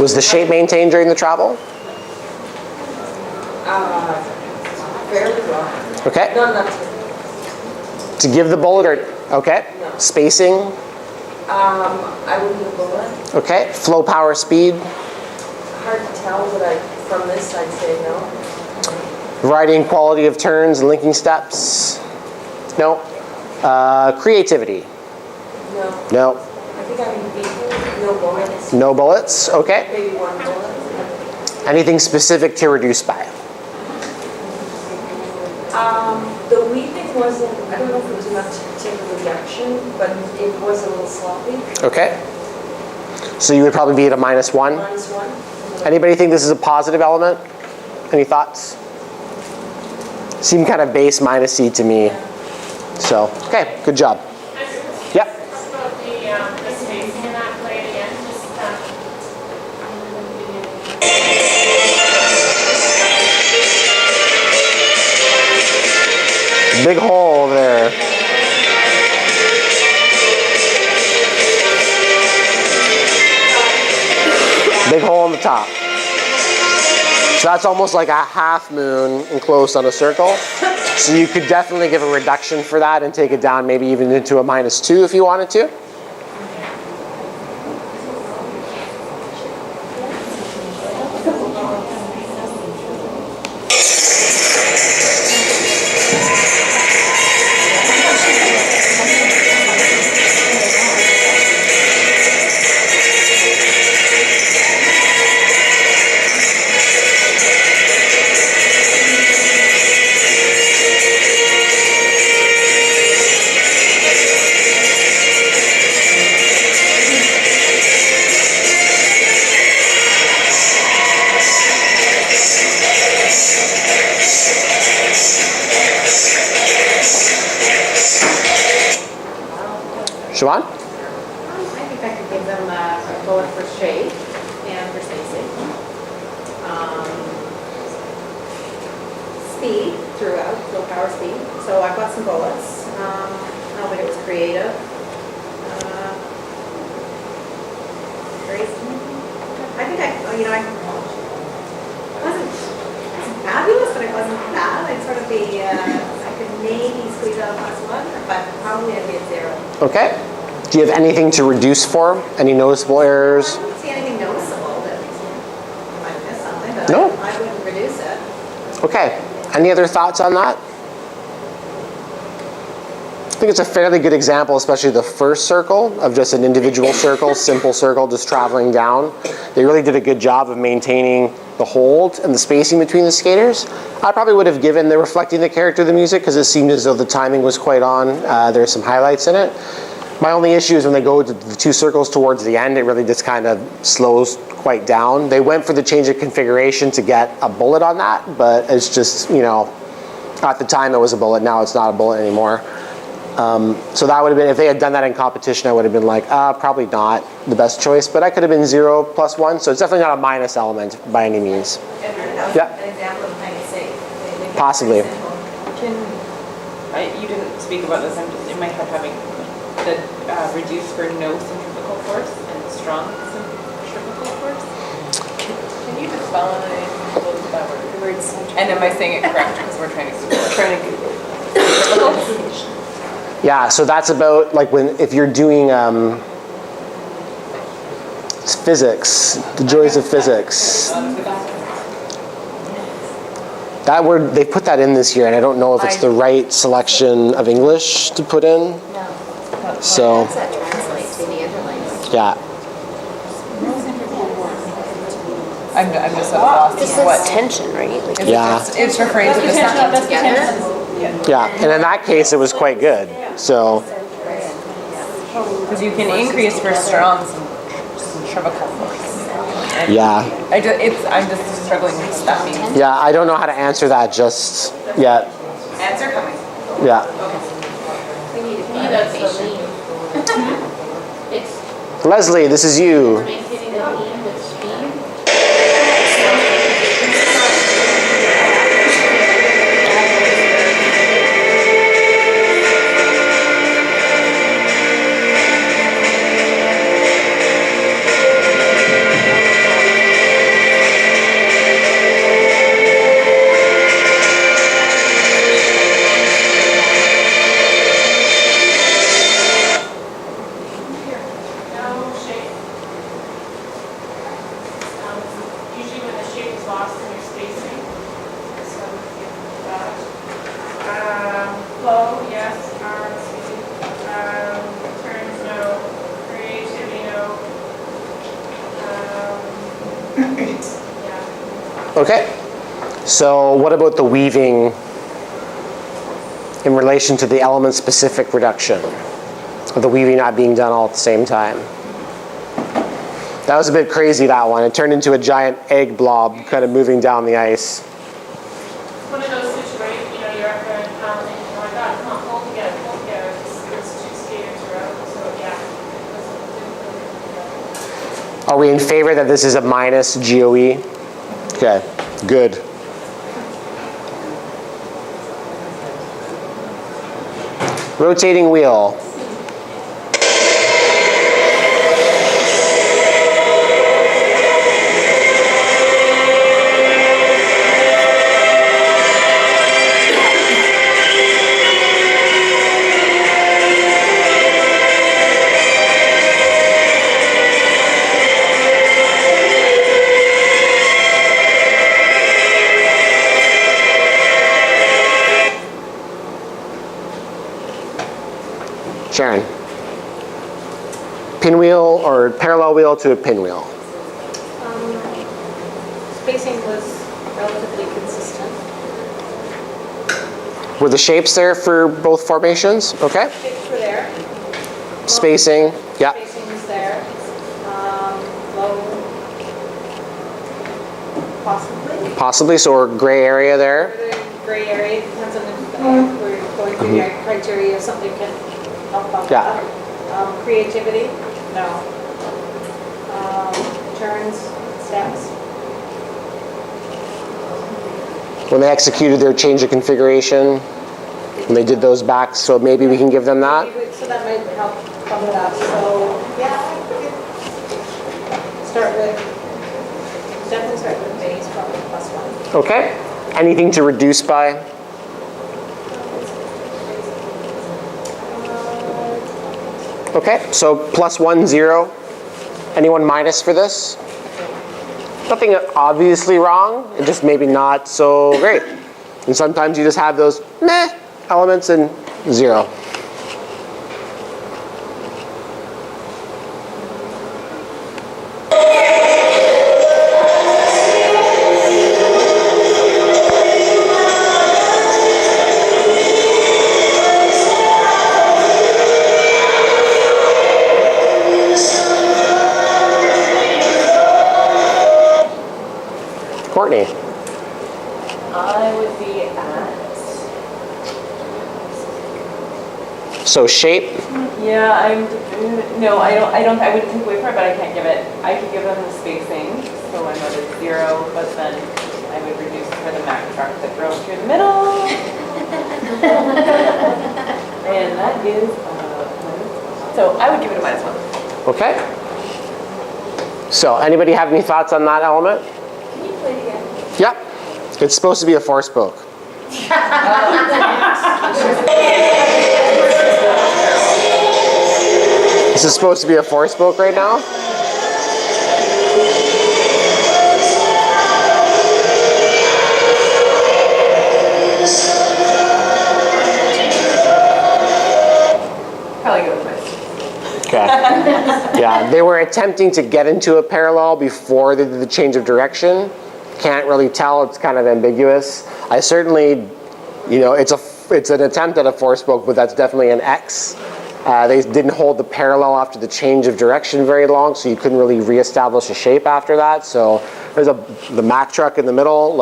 Speaker 1: Was the shape maintained during the travel?
Speaker 8: Fairly well.
Speaker 1: Okay.
Speaker 8: No, not
Speaker 1: To give the bullet or, okay.
Speaker 8: No.
Speaker 1: Spacing,
Speaker 8: I wouldn't have bullet.
Speaker 1: okay. Flow, power, speed.
Speaker 8: Hard to tell, but from this I'd say no.
Speaker 1: Variety and quality of turns and linking steps. No. Creativity.
Speaker 8: No.
Speaker 1: No.
Speaker 8: I think I would be no bullets.
Speaker 1: No bullets. Okay.
Speaker 8: Maybe 1 bullet.
Speaker 1: Anything specific to reduce by?
Speaker 8: The weaving wasn't, I don't know if it was enough to take a reaction, but it was a little sloppy.
Speaker 1: Okay. So you would probably be at a -1.
Speaker 8: -1.
Speaker 1: Anybody think this is a positive element? Any thoughts? Seemed kind of base minus-y to me. So, okay, good job. Yep.
Speaker 2: Talk about the spacing in that play again, just,
Speaker 1: Big hole there. Big hole on the top. So that's almost like a half moon enclosed on a circle. So you could definitely give a reduction for that and take it down maybe even into a -2 if you wanted to. Siobhan?
Speaker 7: I think I could give them a bullet for shape and for spacing. Speed throughout, full power speed. So I've got some bullets. I don't think it was creative.
Speaker 9: categories. I think I wasn't fabulous, but it wasn't bad. I'd sort of be, I could maybe squeeze out a +1, but probably I'd be at 0.
Speaker 1: Okay. Do you have anything to reduce for? Any noticeable errors?
Speaker 9: I don't see anything noticeable that I might miss something, but
Speaker 1: No.
Speaker 9: I wouldn't reduce it.
Speaker 1: Okay. Any other thoughts on that? I think it's a fairly good example, especially the first circle of just an individual circle, simple circle, just traveling down. They really did a good job of maintaining the hold and the spacing between the skaters. I probably would have given the reflecting the character of the music because it seemed as though the timing was quite on. There's some highlights in it. My only issue is when they go to the 2 circles towards the end, it really just kind of slows quite down. They went for the change of configuration to get a bullet on that, but it's just, at the time it was a bullet, now it's not a bullet anymore. So that would have been, if they had done that in competition, I would have been like, probably not the best choice, but I could have been 0 + 1, so it's definitely not a minus element by any means.
Speaker 9: That was
Speaker 1: Yeah.
Speaker 9: an example of playing it safe. They make it
Speaker 1: Possibly.
Speaker 9: very simple.
Speaker 4: You didn't speak about this, I'm just in my head having the reduce for no centrifugal force and strong centrifugal force. Can you define both of that word?
Speaker 7: The word central.
Speaker 4: And am I saying it correct? Because we're trying to Google.
Speaker 1: Yeah, so that's about like if you're doing it's physics, the joys of physics. That word, they put that in this year, and I don't know if it's the right selection of English to put in. So,
Speaker 7: How does that translate to the other language?
Speaker 1: yeah.
Speaker 4: I'm just so lost.
Speaker 3: Just
Speaker 4: What?
Speaker 3: says tension, right? Like,
Speaker 1: Yeah.
Speaker 4: It's referring to the
Speaker 6: Tension,
Speaker 4: stuff
Speaker 6: that's the
Speaker 4: together.
Speaker 6: tension.
Speaker 1: Yeah, and in that case, it was quite good. So,
Speaker 4: Because you can increase for strong centrifugal force. And
Speaker 1: yeah.
Speaker 4: I'm just struggling with what that means.
Speaker 1: Yeah, I don't know how to answer that just yet.
Speaker 4: Answer coming.
Speaker 1: Yeah.
Speaker 7: We need a clarification.
Speaker 1: Leslie, this is you.
Speaker 7: Maintaining the beam with speed.
Speaker 2: No shape. Usually when the shape is lost in your spacing, so you've got, flow, yes, turns, no, creativity, no. Yeah.
Speaker 1: Okay. So what about the weaving in relation to the element-specific reduction? Of the weaving not being done all at the same time. That was a bit crazy, that one. It turned into a giant egg blob kind of moving down the ice.
Speaker 2: One of those situations, you're up there and thinking, oh my God, come on, pull together, it's 2 skaters are out, so yeah.
Speaker 1: Are we in favor that this is a minus GOE? Okay, good. Rotating wheel. Sharon. Pinwheel or parallel wheel to a pinwheel.
Speaker 9: Spacing was relatively consistent.
Speaker 1: Were the shapes there for both formations? Okay.
Speaker 9: Shapes were there.
Speaker 1: Spacing, yeah.
Speaker 9: Spacing was there. Low, possibly.
Speaker 1: Possibly, so we're gray area there.
Speaker 9: Further gray area, depends on if we're going through the criteria, something can help out
Speaker 1: Yeah.
Speaker 9: that. Creativity, no. Turns, steps.
Speaker 1: When they executed their change of configuration, when they did those back, so maybe we can give them that.
Speaker 9: So that might help bump it up, so, yeah. Definitely start with base, probably +1.
Speaker 1: Okay. Anything to reduce by? Okay, so +1, 0. Anyone minus for this? Nothing obviously wrong, it just maybe not so great. And sometimes you just have those meh elements and 0. Courtney.
Speaker 4: I would be at,
Speaker 1: So shape,
Speaker 4: yeah, I wouldn't take away from it, but I can't give it, I could give them the spacing, so I'm at a 0, but then I would reduce for the Mack truck that drove through the middle. And that is, so I would give it a -1.
Speaker 1: okay. So anybody have any thoughts on that element?
Speaker 9: Can you play it again?
Speaker 1: Yep. It's supposed to be a four spoke. This is supposed to be a four spoke right now?
Speaker 4: Probably go with my.
Speaker 1: Okay. Yeah, they were attempting to get into a parallel before they did the change of direction. Can't really tell, it's kind of ambiguous. I certainly, it's an attempt at a four spoke, but that's definitely an X. They didn't hold the parallel after the change of direction very long, so you couldn't really reestablish a shape after that. So there's the Mack truck in the middle,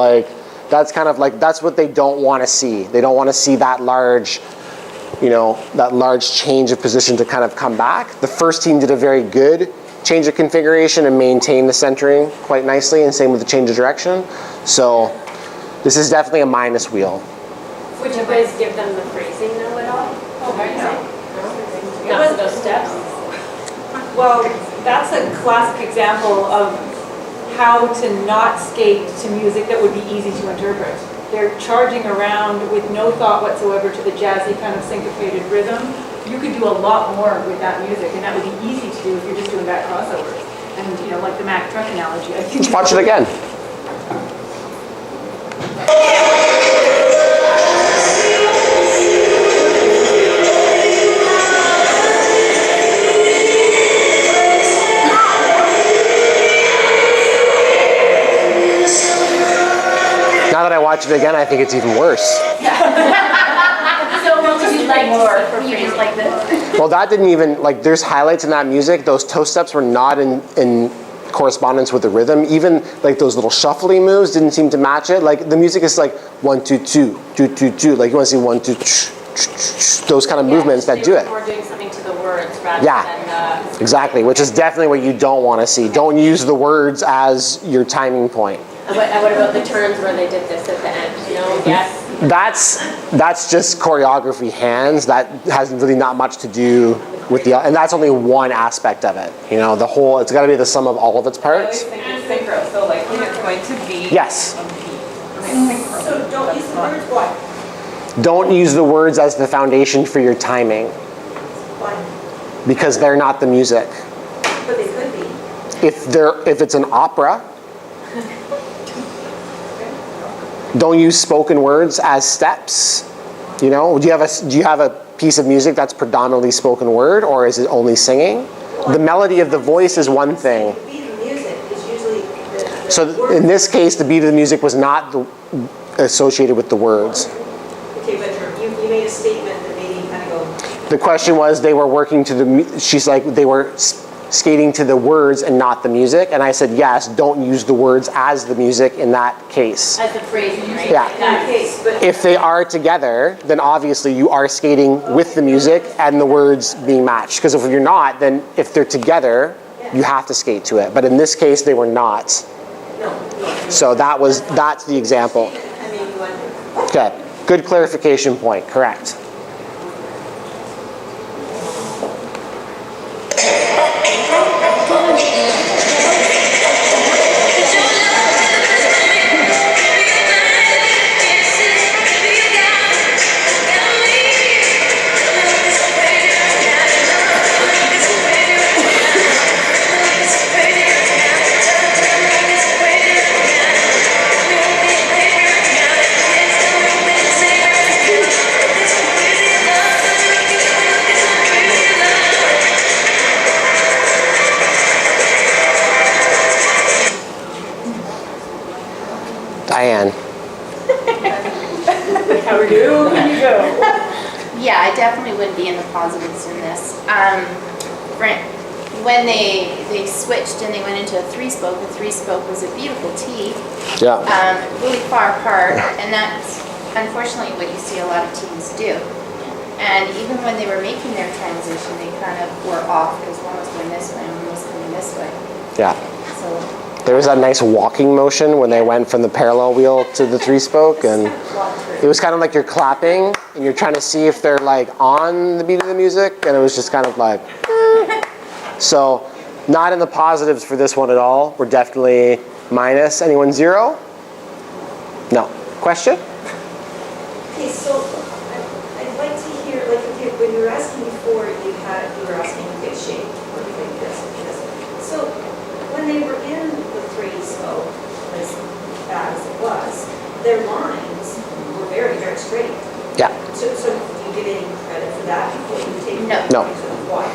Speaker 1: that's what they don't want to see. They don't want to see that large change of position to kind of come back. The first team did a very good change of configuration and maintain the centering quite nicely, and same with the change of direction. So this is definitely a minus wheel.
Speaker 3: Would you guys give them the phrasing though at all?
Speaker 2: Not those steps.
Speaker 6: Well, that's a classic example of how to not skate to music that would be easy to interpret. They're charging around with no thought whatsoever to the jazzy kind of syncopated rhythm. You could do a lot more with that music, and that would be easy to do if you're just doing back crossovers. And like the Mack truck analogy, I think.
Speaker 1: Let's watch it again. Now that I watch it again, I think it's even worse.
Speaker 3: So what would you like more? You just like this?
Speaker 1: Well, that didn't even, there's highlights in that music. Those toe steps were not in correspondence with the rhythm. Even those little shuffling moves didn't seem to match it. The music is 1, 2, 2, 2, 2, 2. You want to see 1, 2, those kind of movements that do it.
Speaker 3: Or doing something to the words rather
Speaker 1: Yeah, exactly, which is definitely what you don't want to see. Don't use the words as your timing point.
Speaker 3: What about the turns where they did this at the end? No, yes.
Speaker 1: That's just choreography hands. That has really not much to do with and that's only one aspect of it. The whole, it's got to be the sum of all of its
Speaker 4: I always
Speaker 1: parts.
Speaker 4: think it's synchro, so it's going to be.
Speaker 1: Yes.
Speaker 9: So don't use the words, what?
Speaker 1: Don't use the words as the foundation for your timing,
Speaker 9: Why?
Speaker 1: because they're not the music.
Speaker 9: But they could be.
Speaker 1: If it's an opera, don't use spoken words as steps. Do you have a piece of music that's predominantly spoken word, or is it only singing? The melody of the voice is one thing.
Speaker 9: The beat of the music is usually the
Speaker 1: So
Speaker 9: words.
Speaker 1: in this case, the beat of the music was not associated with the words.
Speaker 9: Okay, but you made a statement that made me kind of go,
Speaker 1: The question was, they were working to they were skating to the words and not the music. And I said, yes, don't use the words as the music in that case.
Speaker 3: As the phrasing, right?
Speaker 1: Yeah.
Speaker 9: in that case, but
Speaker 1: If they are together, then obviously you are skating with the music and the words being matched. Because if you're not, then if they're together, you have to skate to it. But in this case, they were not.
Speaker 9: no.
Speaker 1: So that's the example.
Speaker 9: I mean, you wonder.
Speaker 1: Okay, good clarification point, correct.
Speaker 7: definitely wouldn't be in the positives in this. When they switched and they went into a three-spoke, the three-spoke was a beautiful T,
Speaker 1: Yeah.
Speaker 7: really far apart, and that's unfortunately what you see a lot of teams do. And even when they were making their transition, they kind of were off because one was going this way and one was coming this way.
Speaker 1: Yeah.
Speaker 7: So
Speaker 1: There was that nice walking motion when they went from the parallel wheel to the three-spoke, and it was kind of like you're clapping and you're trying to see if they're like on the beat of the music, and it was just kind of like, So, not in the positives for this one at all. We're definitely minus. Anyone 0? No. Question?
Speaker 8: Okay, so I'd like to hear, like, okay, when you were asking before, you were asking a big shape, or you think this, and this. So when they were in the three-spoke, as bad as it was, their lines were very, very straight.
Speaker 1: Yeah.
Speaker 8: So do you give any credit for that before you take?
Speaker 7: No.
Speaker 1: No.
Speaker 8: Why?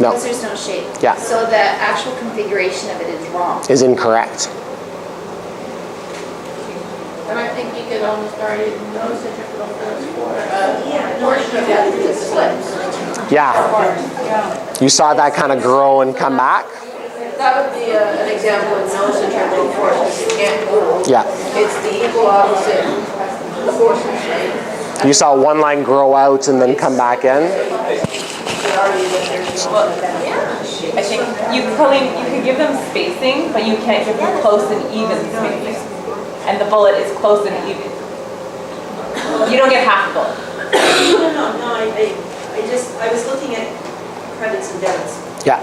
Speaker 1: No.
Speaker 7: because there's no shape.
Speaker 1: Yeah.
Speaker 7: So the actual configuration of it is wrong.
Speaker 1: Is incorrect.
Speaker 2: And I think you could almost already notice a typical force for
Speaker 8: Yeah.
Speaker 2: portion of that that slips.
Speaker 1: Yeah.
Speaker 6: Yeah.
Speaker 1: You saw that kind of grow and come back?
Speaker 10: That would be an example of no centrifugal force, because you can't move.
Speaker 1: Yeah.
Speaker 10: It's the equal opposite forces, right?
Speaker 1: You saw one line grow out and then come back in?
Speaker 4: I think you could give them spacing, but you can't give them close and even spacing. And the bullet is close and even. You don't get half a bullet.
Speaker 8: No, I was looking at credits and debits.
Speaker 1: Yeah.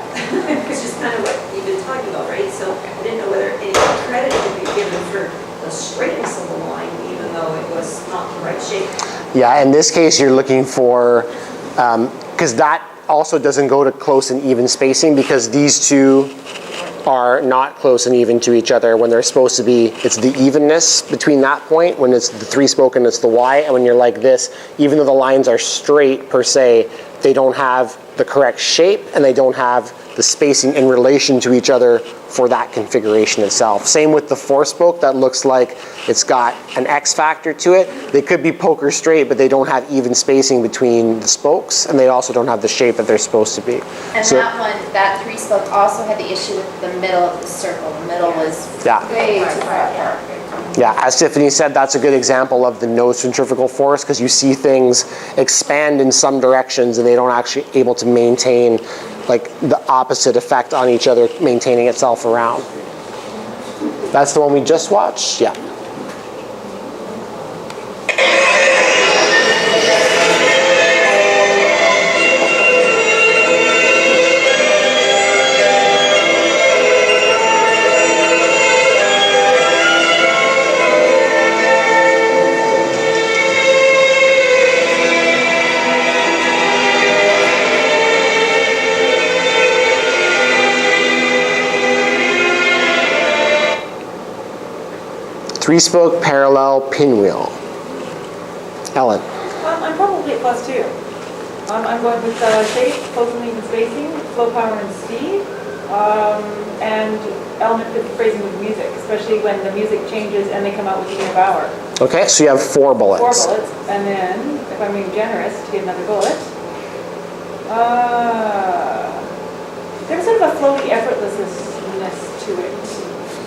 Speaker 8: It's just kind of what you've been talking about, right? So I didn't know whether any credit could be given for the straightness of the line, even though it was not the right shape.
Speaker 1: Yeah, in this case, you're looking for, because that also doesn't go to close and even spacing, because these two are not close and even to each other when they're supposed to be. It's the evenness between that point when it's the three-spoke and it's the Y, and when you're like this, even though the lines are straight per se, they don't have the correct shape and they don't have the spacing in relation to each other for that configuration itself. Same with the four-spoke, that looks like it's got an X factor to it. They could be poker straight, but they don't have even spacing between the spokes, and they also don't have the shape that they're supposed to be.
Speaker 7: And
Speaker 1: So-
Speaker 7: that three-spoke also had the issue with the middle of the circle. The middle was
Speaker 1: Yeah.
Speaker 7: way too far apart.
Speaker 1: Yeah, as Tiffany said, that's a good example of the no centrifugal force, because you see things expand in some directions and they don't actually able to maintain like the opposite effect on each other, maintaining itself around. That's the one we just watched? Yeah. Three-spoke parallel pinwheel. Ellen.
Speaker 6: I'm probably at +2. I'm going with shape, close and even spacing, flow, power, and speed, and element fit phrasing with music, especially when the music changes and they come out with even power.
Speaker 1: Okay, so you have 4 bullets.
Speaker 6: 4 bullets, and then, if I'm being generous to get another bullet, there's sort of a flowy effortlessness to it.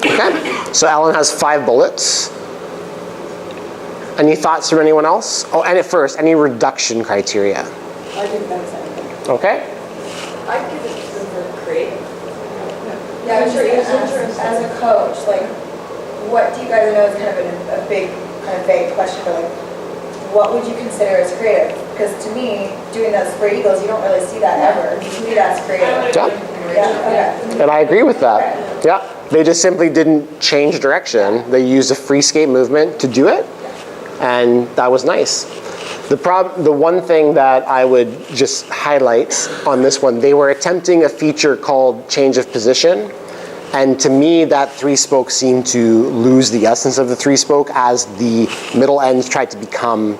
Speaker 1: Okay, so Ellen has 5 bullets. Any thoughts from anyone else? Oh, and at first, any reduction criteria?
Speaker 6: I didn't notice anything.
Speaker 1: Okay.
Speaker 10: I'd give it to the creative.
Speaker 11: Yeah, I was just gonna ask, as a coach, like, what do you guys, I know it's kind of a big, kind of vague question, but like, what would you consider as creative? Because to me, doing those for Eagles, you don't really see that ever. To me, that's creative.
Speaker 1: Yeah,
Speaker 11: Yeah, okay.
Speaker 1: and I agree with that. Yeah, they just simply didn't change direction. They used a free skate movement to do it, and that was nice. The one thing that I would just highlight on this one, they were attempting a feature called change of position, and to me that 3-spoke seemed to lose the essence of the 3-spoke as the middle ends tried to become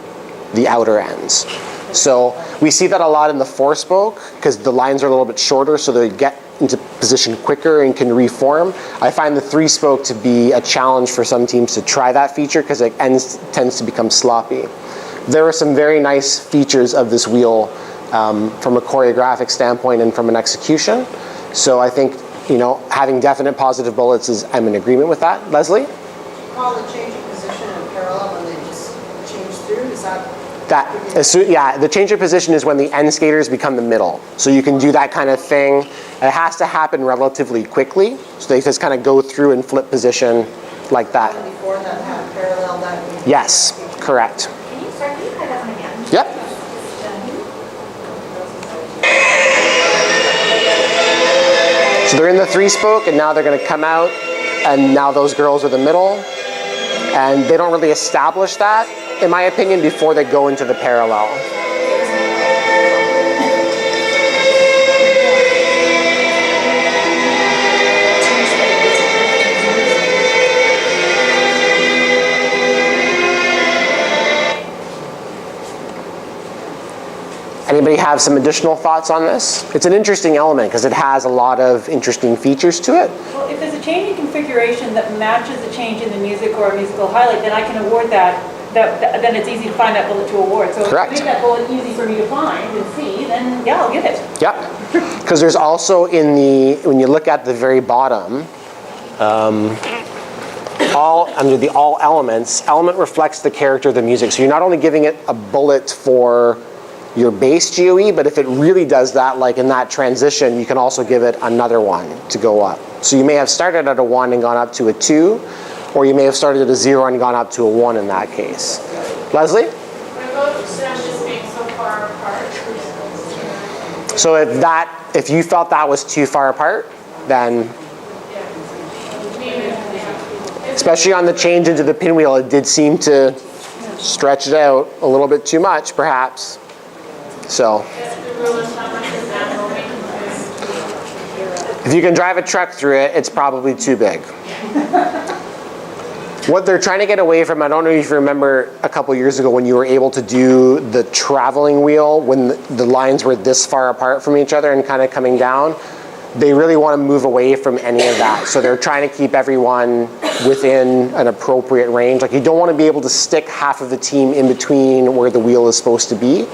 Speaker 1: the outer ends. So we see that a lot in the 4-spoke because the lines are a little bit shorter, so they get into position quicker and can reform. I find the 3-spoke to be a challenge for some teams to try that feature because it tends to become sloppy. there are some very nice features of this wheel from a choreographic standpoint and from an execution. So I think, having definite positive bullets I'm in agreement with that. Leslie?
Speaker 10: Call the change of position and parallel when they just change through, is that?
Speaker 1: The change of position is when the end skaters become the middle. So you can do that kind of thing. It has to happen relatively quickly. So they just kind of go through and flip position like that.
Speaker 10: Before that, have parallel that.
Speaker 1: Yes, correct.
Speaker 9: Can you try that one again?
Speaker 1: Yep. So they're in the 3-spoke, and now they're going to come out, and now those girls are the middle. And they don't really establish that, in my opinion, before they go into the parallel. Anybody have some additional thoughts on this? It's an interesting element because it has a lot of interesting features to it.
Speaker 6: Well, if there's a change in configuration that matches a change in the music or a musical highlight, then I can award that. Then it's easy to find that bullet to award. So
Speaker 1: Correct.
Speaker 6: if you make that bullet easy for me to find and see, then yeah, I'll give it.
Speaker 1: Yep. Because there's also when you look at the very bottom, under the all elements, element reflects the character of the music. So you're not only giving it a bullet for your base GOE, but if it really does that, like in that transition, you can also give it another one to go up. So you may have started at a 1 and gone up to a 2, or you may have started at a 0 and gone up to a 1 in that case. Leslie?
Speaker 2: What about just being so far apart?
Speaker 1: So if you felt that was too far apart, then, especially on the change into the pinwheel, it did seem to stretch it out a little bit too much, perhaps. So, if you can drive a truck through it, it's probably too big. What they're trying to get away from, I don't know if you remember a couple years ago when you were able to do the traveling wheel when the lines were this far apart from each other and kind of coming down. They really want to move away from any of that. So they're trying to keep everyone within an appropriate range. Like, you don't want to be able to stick half of the team in between where the wheel is supposed to be.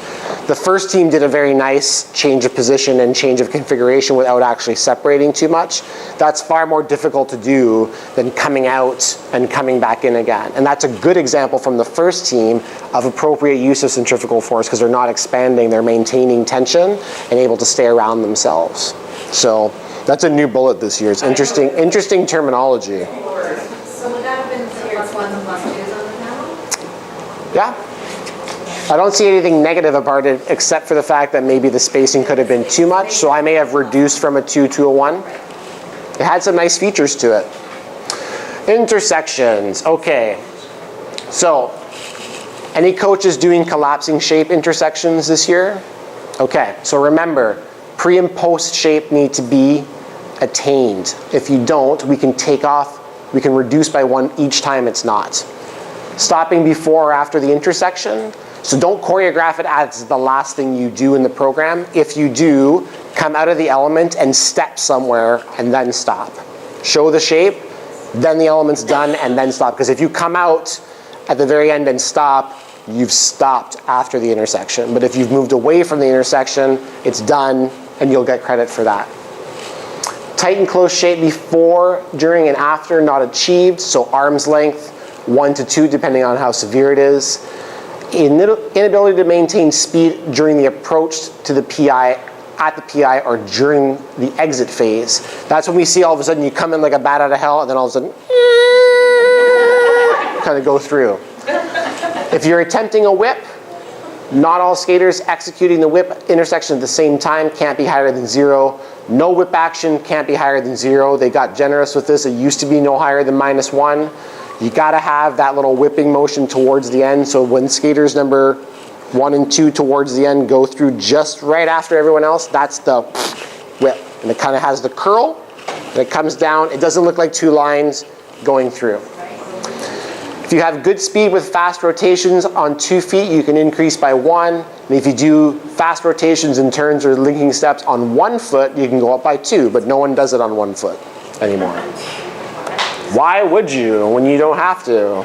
Speaker 1: The first team did a very nice change of position and change of configuration without actually separating too much. That's far more difficult to do than coming out and coming back in again. And that's a good example from the first team of appropriate use of centrifugal force, because they're not expanding, they're maintaining tension and able to stay around themselves. So that's a new bullet this year. It's interesting terminology.
Speaker 10: So would that have been +1s and +2s on the panel?
Speaker 1: Yeah. I don't see anything negative about it except for the fact that maybe the spacing could have been too much, so I may have reduced from a 2 to a 1. It had some nice features to it. Intersections. Okay. So, any coaches doing collapsing shape intersections this year? Okay, so remember, pre and post shape need to be attained. If you don't, we can reduce by 1 each time it's not. Stopping before or after the intersection. So don't choreograph it as the last thing you do in the program. If you do, come out of the element and step somewhere and then stop. Show the shape, then the element's done, and then stop. Because if you come out at the very end and stop, you've stopped after the intersection. But if you've moved away from the intersection, it's done, and you'll get credit for that. Tight and close shape before, during, and after not achieved, so arm's length, 1 to 2, depending on how severe it is. Inability to maintain speed during the approach to the PI, at the PI, or during the exit phase. That's when we see all of a sudden you come in like a bat out of hell, and then all of a sudden, kind of go through. If you're attempting a whip, not all skaters executing the whip intersection at the same time can't be higher than 0. No whip action can't be higher than 0. They got generous with this. It used to be no higher than -1. You gotta have that little whipping motion towards the end, so when skaters number 1 and 2 towards the end go through just right after everyone else, that's the whip. And it kind of has the curl, and it comes down. It doesn't look like 2 lines going through. If you have good speed with fast rotations on 2 feet, you can increase by 1. And if you do fast rotations and turns or linking steps on 1 foot, you can go up by 2, but no one does it on 1 foot anymore. Why would you when you don't have to?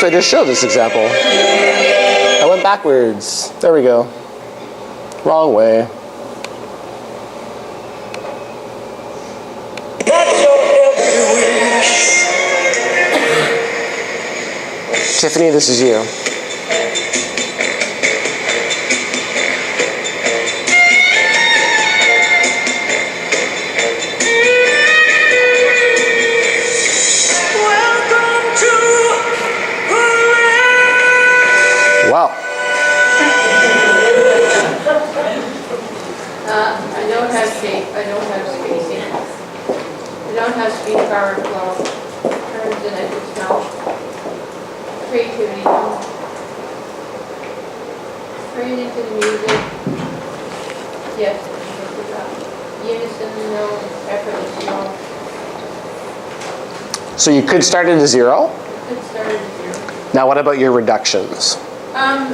Speaker 1: Oops, I just showed this example. I went backwards. There we go. Wrong way.
Speaker 5: That's your every wish.
Speaker 1: Tiffany, this is you.
Speaker 5: Welcome to
Speaker 1: Wow.
Speaker 10: I don't have shape, I don't have spacing. I don't have speed, power, flow, turns, and I just smell. Creativity, no. Straight into the music. Yes, I can do that. Unison, no. Effortless, no.
Speaker 1: So you could start at a 0.
Speaker 10: Could start at 0.
Speaker 1: Now what about your reductions?
Speaker 10: I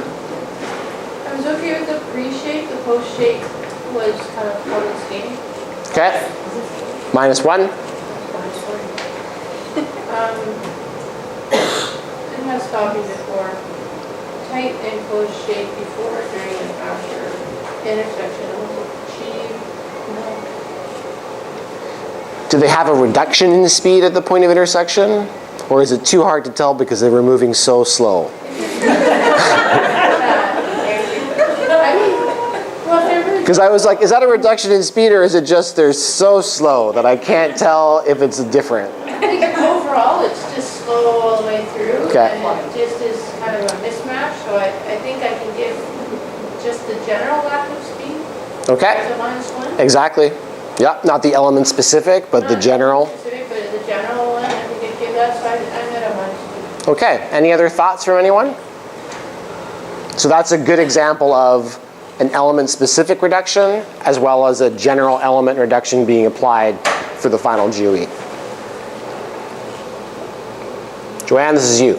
Speaker 10: was okay with the pre-shape, the post-shape was kind of fun and skating.
Speaker 1: Okay. -1.
Speaker 10: Didn't have stopping before. Tight and close shape before, during, and after. Intersection was achieved. No.
Speaker 1: Do they have a reduction in speed at the point of intersection? Or is it too hard to tell because they were moving so slow?
Speaker 10: I mean, well, if they're really
Speaker 1: Because I was like, is that a reduction in speed or is it just they're so slow that I can't tell if it's different?
Speaker 10: I think overall, it's just slow all the way through.
Speaker 1: Okay.
Speaker 10: And it just is kind of a mismatch, so I think I can give just the general lack of speed
Speaker 1: Okay.
Speaker 10: as a -1.
Speaker 1: Exactly. Yeah, not the element specific, but the
Speaker 10: Not
Speaker 1: general.
Speaker 10: specific, but the general one, I think I'd give that, so I'm at a -2.
Speaker 1: Okay, any other thoughts from anyone? So that's a good example of an element-specific reduction as well as a general element reduction being applied for the final GOE. Joanne, this is you.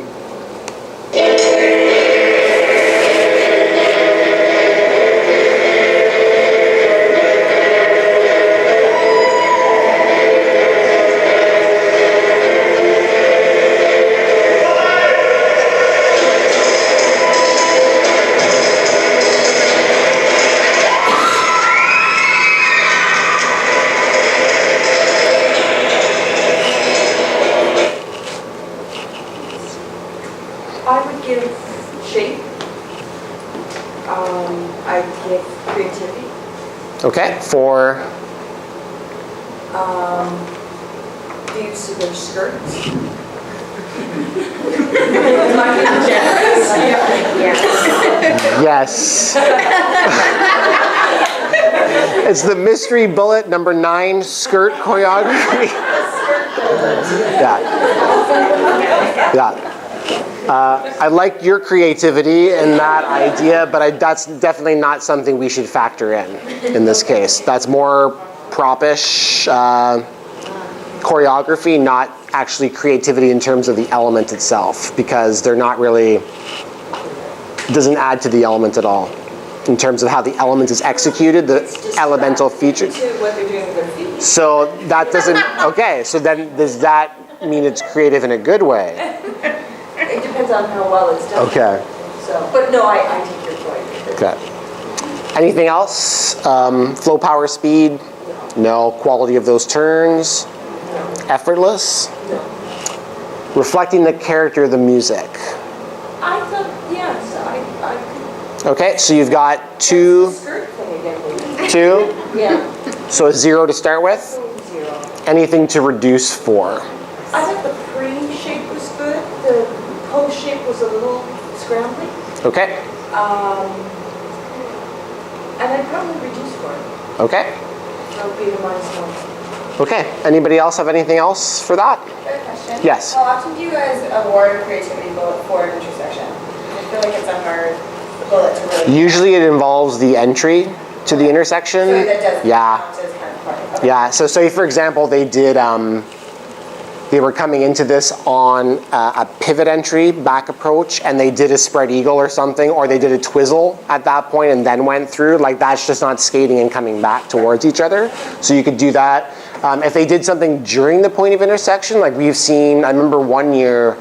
Speaker 11: I would give shape. I'd give creativity.
Speaker 1: Okay, for,
Speaker 11: The use of their skirts.
Speaker 1: yes. It's the mystery bullet number 9 skirt choreography. Yeah. Yeah. I like your creativity and that idea, but that's definitely not something we should factor in this case. That's more propish choreography, not actually creativity in terms of the element itself, because they're not really, it doesn't add to the element at all in terms of how the element is executed, the elemental features.
Speaker 11: To what they're doing with their feet.
Speaker 1: So that doesn't, okay, so then does that mean it's creative in a good way?
Speaker 11: It depends on how well it's done.
Speaker 1: Okay.
Speaker 11: So, but no, I take your point.
Speaker 1: Okay. Anything else? Flow, power, speed? No. Quality of those turns? Effortless? Reflecting the character of the music?
Speaker 11: I thought, yes, I could.
Speaker 1: Okay, so you've got 2,
Speaker 11: Skirt thing again, maybe.
Speaker 1: 2,
Speaker 11: Yeah.
Speaker 1: so a 0 to start with?
Speaker 11: 0.
Speaker 1: Anything to reduce for?
Speaker 11: I thought the pre-shape was good. The post-shape was a little scrambly.
Speaker 1: Okay,
Speaker 11: And I'd probably reduce for it.
Speaker 1: okay,
Speaker 11: That would be the -1.
Speaker 1: okay. Anybody else have anything else for that?
Speaker 11: Good question.
Speaker 1: Yes.
Speaker 11: How often do you guys award a creativity bullet for an intersection? I feel like it's a hard bullet to really.
Speaker 1: Usually it involves the entry to the intersection.
Speaker 11: So that doesn't
Speaker 1: Yeah.
Speaker 11: count as kind of part. Okay.
Speaker 1: Yeah, so say for example, they did, they were coming into this on a pivot entry back approach and they did a spread eagle or something, or they did a twizzle at that point and then went through, like that's just not skating and coming back towards each other. So you could do that. If they did something during the point of intersection, like we've seen, I remember one year,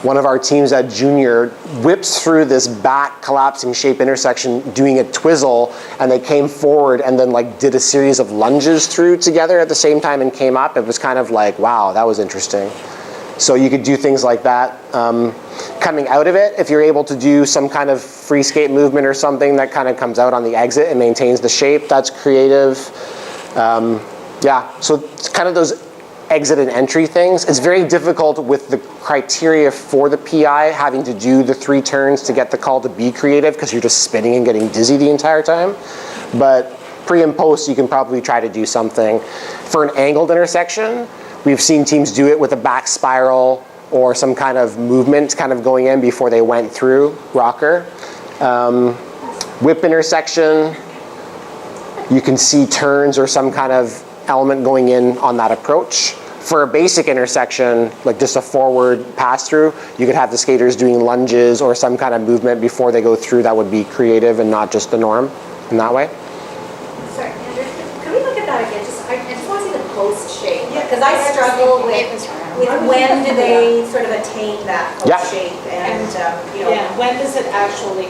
Speaker 1: one of our teams at junior whips through this back collapsing shape intersection doing a twizzle, and they came forward and then like did a series of lunges through together at the same time and came up. It was kind of like, wow, that was interesting. So you could do things like that. Coming out of it, if you're able to do some kind of free skate movement or something that kind of comes out on the exit and maintains the shape, that's creative. Yeah, so it's kind of those exit and entry things. It's very difficult with the criteria for the PI having to do the 3 turns to get the call to be creative because you're just spinning and getting dizzy the entire time. But pre and post, you can probably try to do something. For an angled intersection, we've seen teams do it with a back spiral or some kind of movement kind of going in before they went through rocker. Whip intersection, you can see turns or some kind of element going in on that approach. For a basic intersection, like just a forward pass through, you could have the skaters doing lunges or some kind of movement before they go through that would be creative and not just the norm in that way.
Speaker 9: Sorry, Andrew, can we look at that again? I just want to see the post shape, because I struggle with when do they sort of attain that post shape and, you know.
Speaker 6: Yeah, when does it actually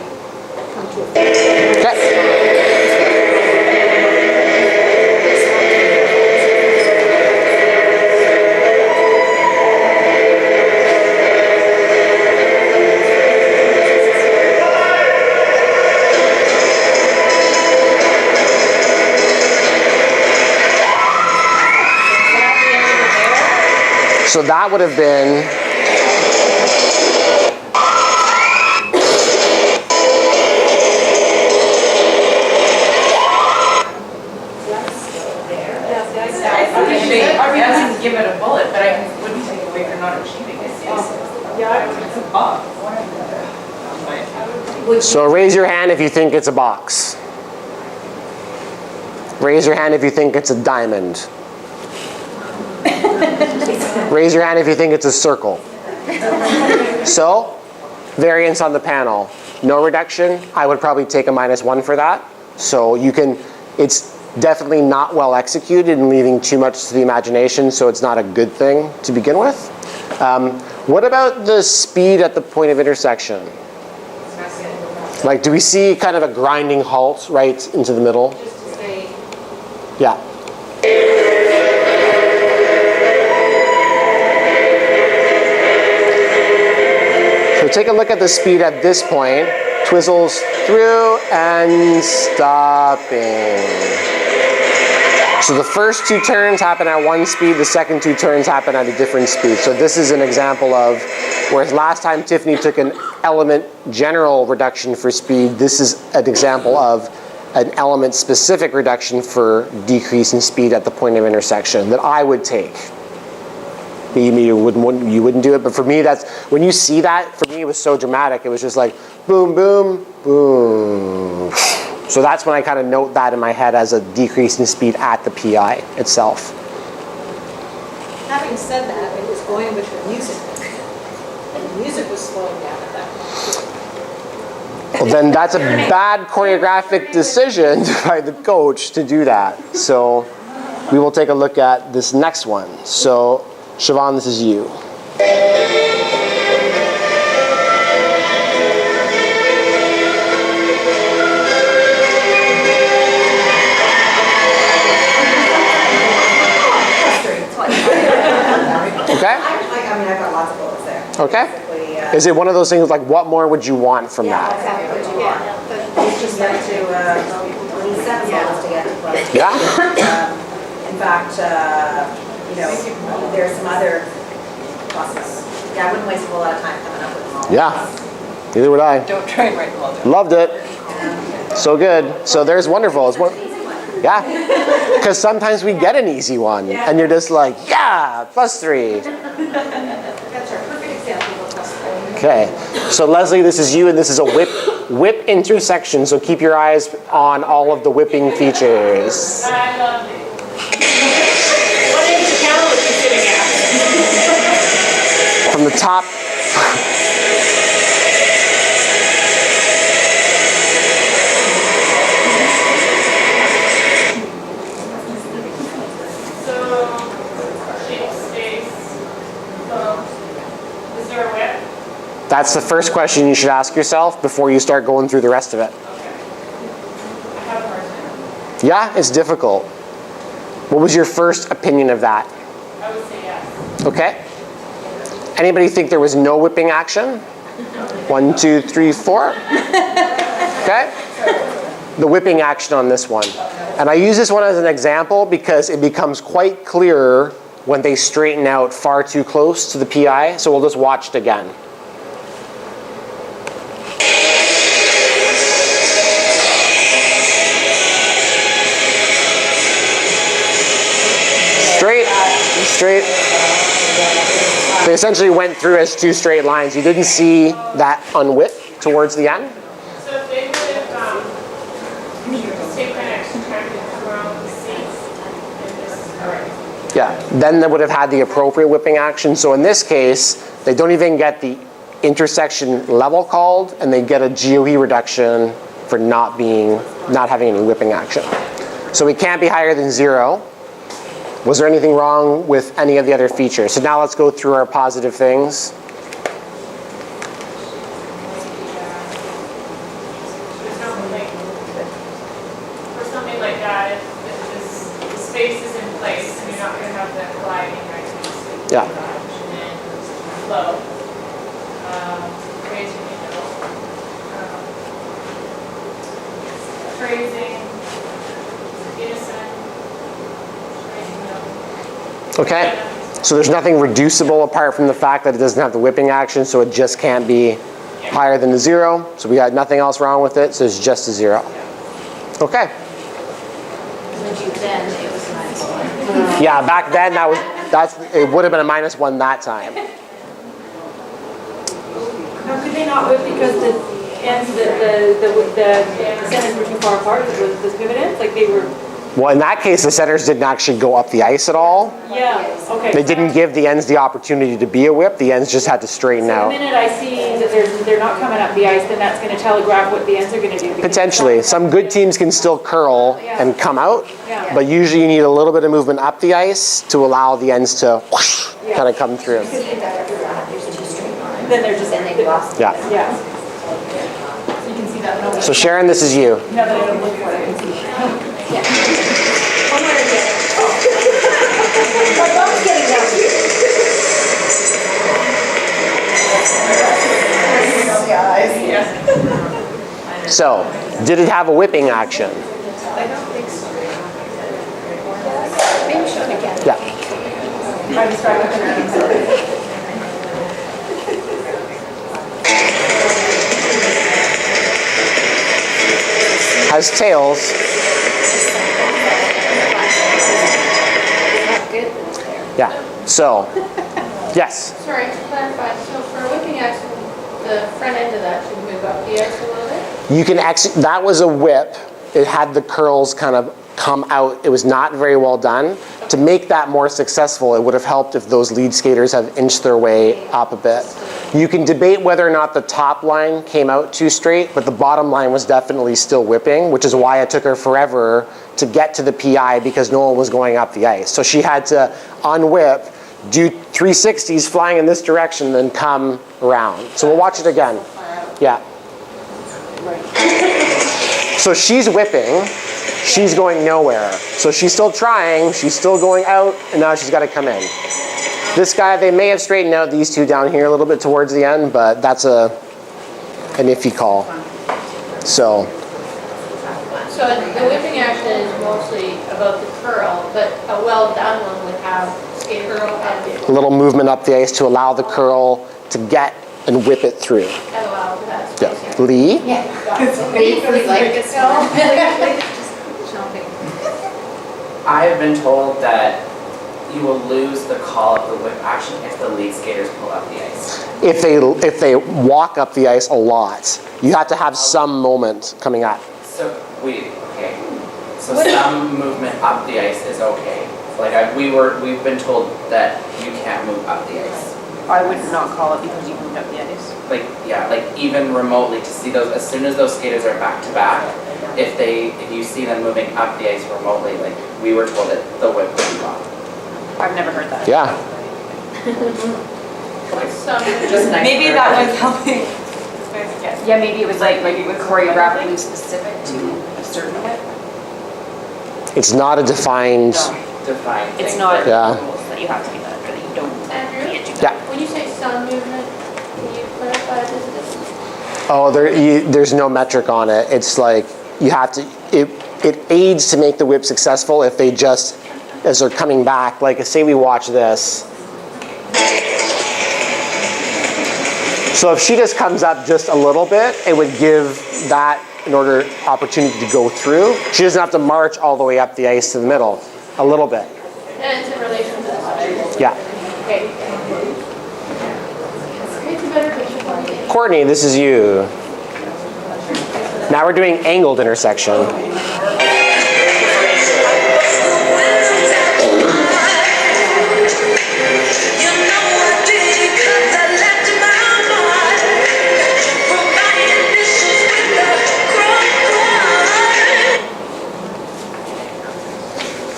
Speaker 6: come to a
Speaker 1: Okay. So that would have been
Speaker 4: I wouldn't give it a bullet, but I wouldn't take away for not achieving it. It's a box.
Speaker 1: So raise your hand if you think it's a box. Raise your hand if you think it's a diamond. Raise your hand if you think it's a circle. So, variance on the panel. No reduction, I would probably take a -1 for that. So you can, it's definitely not well executed and leaving too much to the imagination, so it's not a good thing to begin with. What about the speed at the point of intersection? Like, do we see kind of a grinding halt right into the middle?
Speaker 2: Just to say,
Speaker 1: Yeah. So take a look at the speed at this point. Twizzles through and stopping. So the first 2 turns happen at one speed, the second 2 turns happen at a different speed. So this is an example of, whereas last time Tiffany took an element general reduction for speed, this is an example of an element specific reduction for decrease in speed at the point of intersection that I would take. Maybe you wouldn't do it, but for me, that's, when you see that, for me it was so dramatic. It was just like, boom, boom, boom. So that's when I kind of note that in my head as a decrease in speed at the PI itself.
Speaker 6: Having said that, it was going with the music. The music was slowing down at that point.
Speaker 1: Well, then that's a bad choreographic decision by the coach to do that. So we will take a look at this next one. So Siobhan, this is you. Okay?
Speaker 9: I mean, I've got lots of bullets there.
Speaker 1: Okay.
Speaker 9: Basically,
Speaker 1: Is it one of those things like, what more would you want from
Speaker 9: yeah,
Speaker 1: that?
Speaker 9: exactly what you want. It's just meant to, we need 7 bullets to get to play.
Speaker 1: Yeah?
Speaker 9: In fact, you know, there's some other process. Yeah, I wouldn't waste a whole lot of time coming up with them all.
Speaker 1: Yeah. Neither would I.
Speaker 4: Don't try and write them all down.
Speaker 1: Loved it. So good. So there's wonderful. It's one. Yeah. Because sometimes we get an easy one, and you're just like, yeah, +3.
Speaker 9: That's our perfect example of plus.
Speaker 1: Okay. So Leslie, this is you, and this is a whip intersection. So keep your eyes on all of the whipping features.
Speaker 2: I love it. What end of the camera was you sitting at?
Speaker 1: From the top.
Speaker 2: So, shape space. Is there a whip?
Speaker 1: That's the first question you should ask yourself before you start going through the rest of it.
Speaker 2: I have a hard time.
Speaker 1: Yeah, it's difficult. What was your first opinion of that?
Speaker 2: I would say yes.
Speaker 1: Okay. Anybody think there was no whipping action? 1, 2, 3, 4. Okay. The whipping action on this one. And I use this one as an example because it becomes quite clear when they straighten out far too close to the PI. So we'll just watch it again. Straight. They essentially went through as 2 straight lines. You didn't see that unwhip towards the end?
Speaker 2: So if they would have taken an extra time to come around the seats and just, all right.
Speaker 1: Yeah, then they would have had the appropriate whipping action. So in this case, they don't even get the intersection level called, and they get a GOE reduction for not having any whipping action. So it can't be higher than 0. Was there anything wrong with any of the other features? So now let's go through our positive things.
Speaker 2: For something like that, if the space is in place, and you're not going to have that gliding, right?
Speaker 1: Yeah.
Speaker 2: And then flow. Raising the middle. Phrasing. Innocent. Raising the middle.
Speaker 1: Okay. So there's nothing reducible apart from the fact that it doesn't have the whipping action, so it just can't be higher than a 0. So we got nothing else wrong with it, so it's just a 0. Okay.
Speaker 7: Then it was -1.
Speaker 1: Yeah, back then it would have been a -1 that time.
Speaker 6: How could they not whip because the ends, the centers were too far apart, the pivot ends, like they were?
Speaker 1: Well, in that case, the centers didn't actually go up the ice at all.
Speaker 6: Yeah, okay.
Speaker 1: They didn't give the ends the opportunity to be a whip. The ends just had to straighten
Speaker 6: The
Speaker 1: out.
Speaker 6: minute I see that they're not coming up the ice, then that's going to telegraph what the ends are going to do. because
Speaker 1: Potentially. Some good teams can still curl and come out,
Speaker 6: Yeah.
Speaker 1: but usually you need a little bit of movement up the ice to allow the ends to whoosh, kind of come through.
Speaker 6: Then they're just.
Speaker 7: Then they lost.
Speaker 1: Yeah.
Speaker 6: Yeah. So you can see that. No,
Speaker 1: So Sharon, this is you.
Speaker 6: now that I don't look for it, I can see.
Speaker 11: My mom's getting down here.
Speaker 1: So, did it have a whipping action?
Speaker 7: Maybe show it again.
Speaker 1: Yeah.
Speaker 6: I was trying to.
Speaker 1: Has tails.
Speaker 7: Not good that it's there.
Speaker 1: Yeah. So, yes.
Speaker 10: Sorry, to clarify, so for a whipping action, the front end of that should move up the ice a little bit?
Speaker 1: You can that was a whip. It had the curls kind of come out. It was not very well done. To make that more successful, it would have helped if those lead skaters had inched their way up a bit. You can debate whether or not the top line came out too straight, but the bottom line was definitely still whipping, which is why it took her forever to get to the PI because no one was going up the ice. So she had to unwhip, do 360s flying in this direction, then come around. So we'll watch it again. Yeah. So she's whipping, she's going nowhere. So she's still trying, she's still going out, and now she's got to come in. This guy, they may have straightened out these two down here a little bit towards the end, but that's an iffy call. So
Speaker 10: the whipping action is mostly about the curl, but a well-done one would have a curl and
Speaker 1: a little movement up the ice to allow the curl to get and whip it through.
Speaker 10: allow that
Speaker 1: Yeah.
Speaker 10: space.
Speaker 1: Lee?
Speaker 7: Really like it still.
Speaker 12: I have been told that you will lose the call of the whip action if the lead skaters pull up the ice.
Speaker 1: If they walk up the ice a lot, you have to have some moment coming up.
Speaker 12: So okay. So some movement up the ice is okay. Like we've been told that you can't move up the ice.
Speaker 4: I would not call it because you moved up the ice.
Speaker 12: Like even remotely to see those, as soon as those skaters are back to back, if you see them moving up the ice remotely, like we were told that the whip would be off.
Speaker 4: I've never heard that.
Speaker 1: Yeah.
Speaker 10: What's some?
Speaker 4: Just nice. Maybe that one's helping. Yes.
Speaker 7: Yeah, maybe it was like choreographically specific to a certain way.
Speaker 1: It's not a defined,
Speaker 12: Define
Speaker 7: It's
Speaker 12: things.
Speaker 7: not
Speaker 1: Yeah.
Speaker 7: rules that you have to be done, or that you don't,
Speaker 10: Andrew?
Speaker 7: can't do that.
Speaker 1: yeah.
Speaker 10: When you say sun movement, can you clarify this?
Speaker 1: Oh, there's no metric on it. It's like, you have to, it aids to make the whip successful if they just, as they're coming back, like say we watch this. So if she just comes up just a little bit, it would give that in order opportunity to go through. She doesn't have to march all the way up the ice to the middle, a little bit.
Speaker 10: And it's in relation to the sun.
Speaker 1: Yeah.
Speaker 10: Okay. It's a better picture for me.
Speaker 1: Courtney, this is you. Now we're doing angled intersection.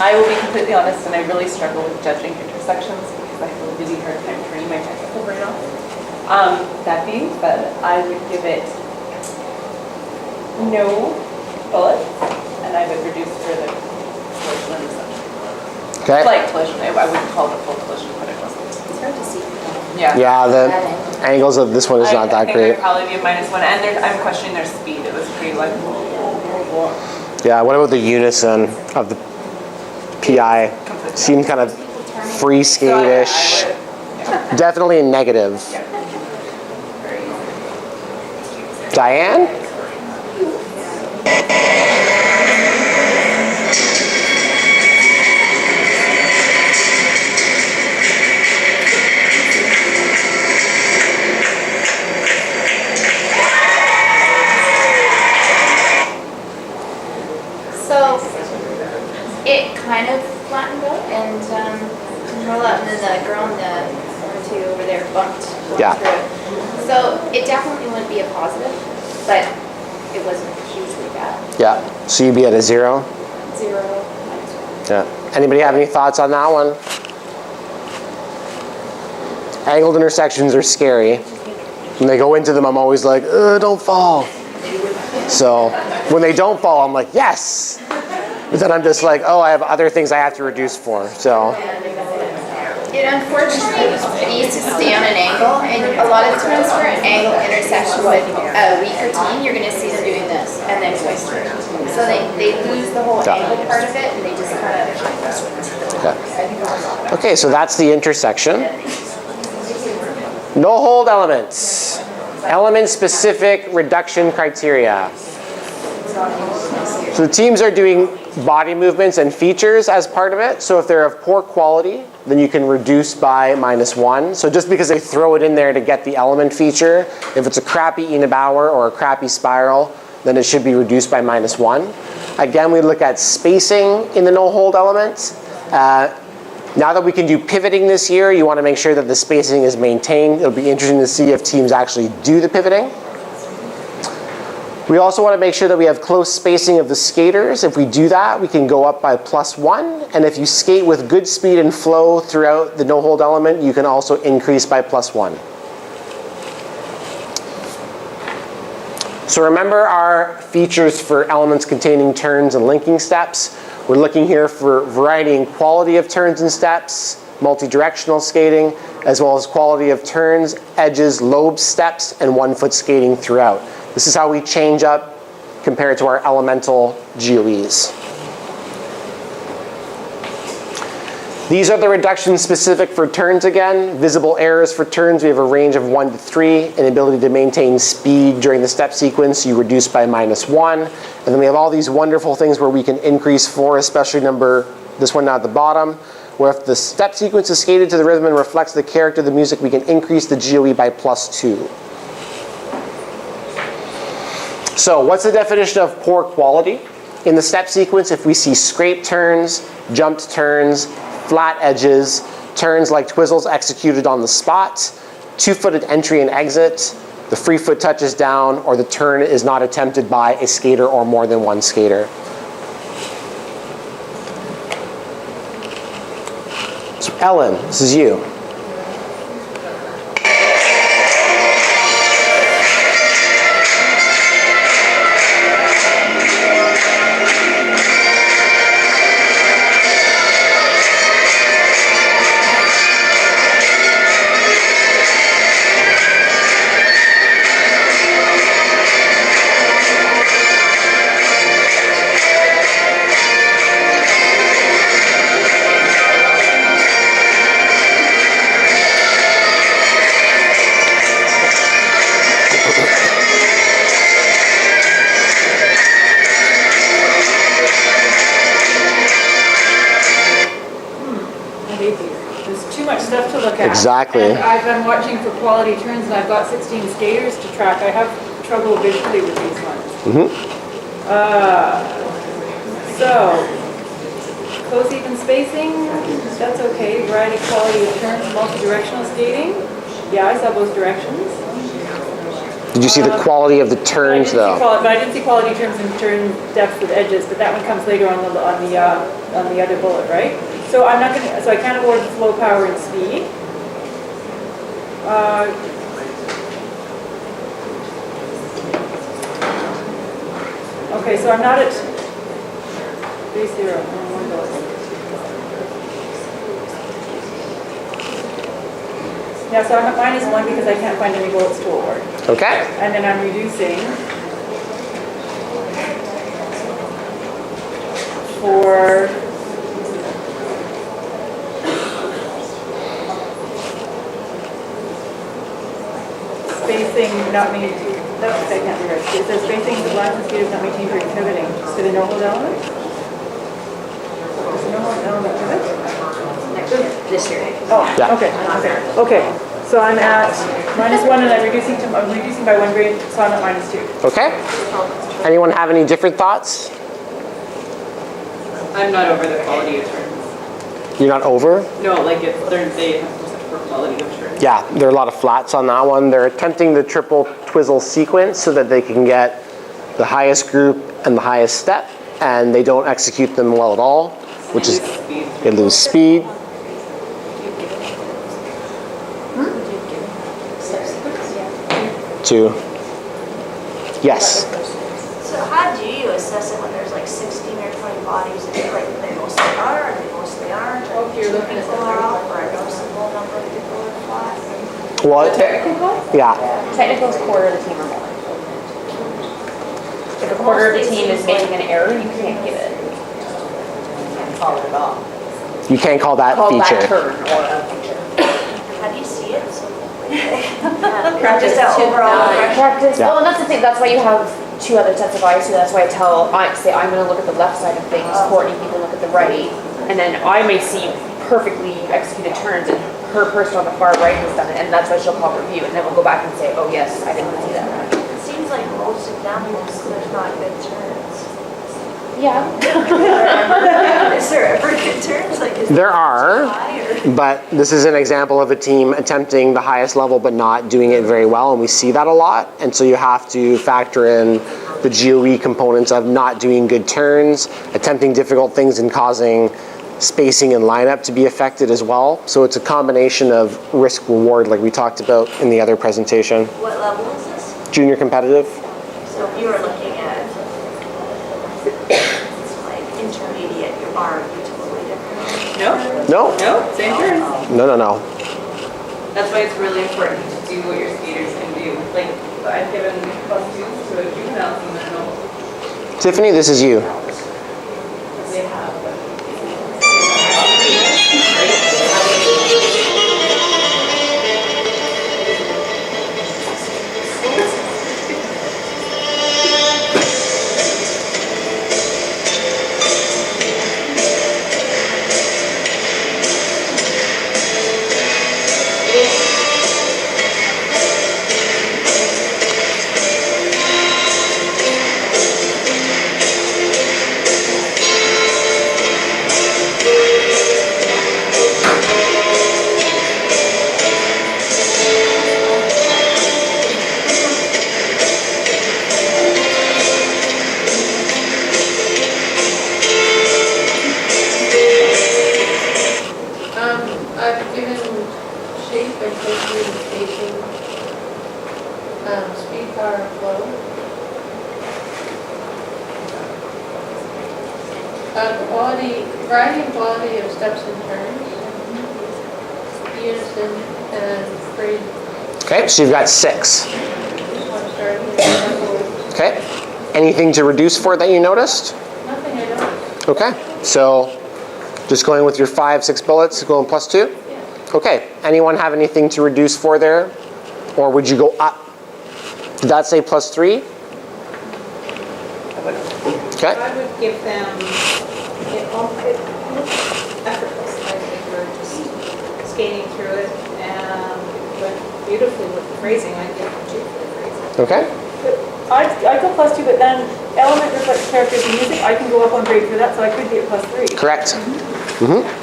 Speaker 4: I will be completely honest, and I really struggle with judging intersections because I have a really hard time turning my technical brain off. That being said, I would give it no bullets, and I would reduce for the collision and reception.
Speaker 1: Okay.
Speaker 4: Like collision, I wouldn't call it a full collision, but it wasn't.
Speaker 7: It's hard to see.
Speaker 4: Yeah.
Speaker 1: Yeah, the angles of this one is not
Speaker 4: I
Speaker 1: that
Speaker 4: think
Speaker 1: great.
Speaker 4: I'd probably be a -1, and I'm questioning their speed. It was pretty like.
Speaker 1: Yeah, what about the unison of the PI? Seemed kind of free skate-ish. Definitely a negative. Diane?
Speaker 7: So it kind of flattened out, and Marla and then the girl in the number 2 over there bumped
Speaker 1: Yeah.
Speaker 7: through it. So it definitely wouldn't be a positive, but it wasn't hugely bad.
Speaker 1: Yeah, so you'd be at a 0?
Speaker 7: 0, -1.
Speaker 1: Yeah. Anybody have any thoughts on that one? Angled intersections are scary. When they go into them, I'm always like, don't fall. So when they don't fall, I'm like, yes. But then I'm just like, oh, I have other things I have to reduce for. So
Speaker 7: It unfortunately needs to stay on an angle, and a lot of times for an angle intersection with a weaker team, you're gonna see them doing this and then twist through. So they lose the whole
Speaker 1: Yeah.
Speaker 7: angle part of it, and they just kind of.
Speaker 1: okay, so that's the intersection. No hold elements. Element-specific reduction criteria. So the teams are doing body movements and features as part of it. So if they're of poor quality, then you can reduce by -1. So just because they throw it in there to get the element feature, if it's a crappy Ina Bauer or a crappy spiral, then it should be reduced by -1. Again, we look at spacing in the no hold element. Now that we can do pivoting this year, you want to make sure that the spacing is maintained. It'll be interesting to see if teams actually do the pivoting. We also want to make sure that we have close spacing of the skaters. If we do that, we can go up by +1. And if you skate with good speed and flow throughout the no hold element, you can also increase by +1. So remember our features for elements containing turns and linking steps. We're looking here for variety and quality of turns and steps, multi-directional skating, as well as quality of turns, edges, lobes, steps, and 1-foot skating throughout. This is how we change up compared to our elemental GOEs. These are the reductions specific for turns again. Visible errors for turns, we have a range of 1 to 3. Inability to maintain speed during the step sequence, you reduce by -1. And then we have all these wonderful things where we can increase for, especially this one down at the bottom, where if the step sequence is skated to the rhythm and reflects the character of the music, we can increase the GOE by +2. So what's the definition of poor quality? In the step sequence, if we see scrape turns, jumped turns, flat edges, turns like twizzles executed on the spot, 2-footed entry and exit, the free foot touches down, or the turn is not attempted by a skater or more than one skater. So Ellen, this is you.
Speaker 6: at.
Speaker 1: Exactly.
Speaker 6: And I've been watching for quality turns, and I've got 16 skaters to track. I have trouble visually with these ones. So, close even spacing, that's okay. Variety, quality of turns, multi-directional skating. Yeah, I saw those directions.
Speaker 1: Did you see the quality of the turns though?
Speaker 6: But I didn't see quality turns and turn depth with edges, but that one comes later on the other bullet, right? So I'm not gonna, so I can't avoid the flow, power, and speed. Okay, so I'm not at base 0, one bullet. Yeah, so I'm at -1 because I can't find any bullets to award.
Speaker 1: Okay.
Speaker 6: And then I'm reducing for spacing not maintained. That can't be right. It says spacing the lines and skaters not maintained during pivoting. To the normal element? Is the normal element pivot?
Speaker 3: This year.
Speaker 6: Oh,
Speaker 1: Yeah.
Speaker 6: okay. So I'm at -1 and I'm reducing by 1 grade, so I'm at -2.
Speaker 1: Okay. Anyone have any different thoughts?
Speaker 4: I'm not over the quality of turns.
Speaker 1: You're not over?
Speaker 4: No, like they have for quality of turns.
Speaker 1: Yeah, there are a lot of flats on that one. They're attempting the triple twizzle sequence so that they can get the highest group and the highest step, and they don't execute them well at all, which is they lose speed. Two. Yes.
Speaker 9: So how do you assess it when there's like 16 or 20 bodies? Is it like they mostly are, or they mostly aren't? Or
Speaker 10: You're looking at
Speaker 9: people
Speaker 10: the
Speaker 9: are off, or a noticeable number of people are flat?
Speaker 1: What? Yeah.
Speaker 3: Technical is quarter of the team or more. If a quarter of the team is making an error, you can't give it.
Speaker 4: Can't call it at all.
Speaker 1: You can't call that
Speaker 3: Call that
Speaker 1: feature.
Speaker 3: turn or a feature.
Speaker 9: How do you see it? So,
Speaker 3: Practice
Speaker 9: just that
Speaker 3: to
Speaker 9: overall
Speaker 3: practice.
Speaker 1: Yeah.
Speaker 3: Well, and that's the thing. That's why you have 2 other sets of eyes. So that's why I say I'm going to look at the left side of things. Courtney, you can look at the right, and then I may see perfectly executed turns, and her person on the far right has done it, and that's why she'll call review, and then we'll go back and say, oh yes, I didn't see that.
Speaker 9: It seems like most examples, there's not good turns.
Speaker 3: Yeah.
Speaker 9: Is there ever good turns? Like, is
Speaker 1: There are,
Speaker 9: high or?
Speaker 1: but this is an example of a team attempting the highest level but not doing it very well, and we see that a lot. And so you have to factor in the GOE components of not doing good turns, attempting difficult things, and causing spacing and lineup to be affected as well. So it's a combination of risk reward, like we talked about in the other presentation.
Speaker 9: What level is this?
Speaker 1: Junior competitive.
Speaker 9: So if you were looking at like intermediate, your bar would be totally different.
Speaker 4: No,
Speaker 1: No,
Speaker 4: same turn.
Speaker 1: no.
Speaker 4: That's why it's really important to do what your skaters can do. Like, I've given +2 to a juvenile team, I don't know.
Speaker 1: Tiffany, this is you.
Speaker 4: They have.
Speaker 10: I've given shape and closure and spacing, speed, power, and flow. Quality, variety and quality of steps and turns, unison and grade.
Speaker 1: Okay, so you've got 6.
Speaker 10: One starting.
Speaker 1: Okay. Anything to reduce for that you noticed?
Speaker 10: Nothing I don't.
Speaker 1: Okay, so just going with your 5, 6 bullets, going +2?
Speaker 10: Yeah.
Speaker 1: Okay, anyone have anything to reduce for there? Or would you go up? Did that say +3? Okay,
Speaker 9: I would give them, it looks effortless, like they were just skating through it.
Speaker 6: beautifully with the phrasing, I give Jake for the phrasing.
Speaker 1: Okay.
Speaker 6: I go +2, but then element reflects characters and music, I can go up on grade for that, so I could be at +3.
Speaker 1: Correct.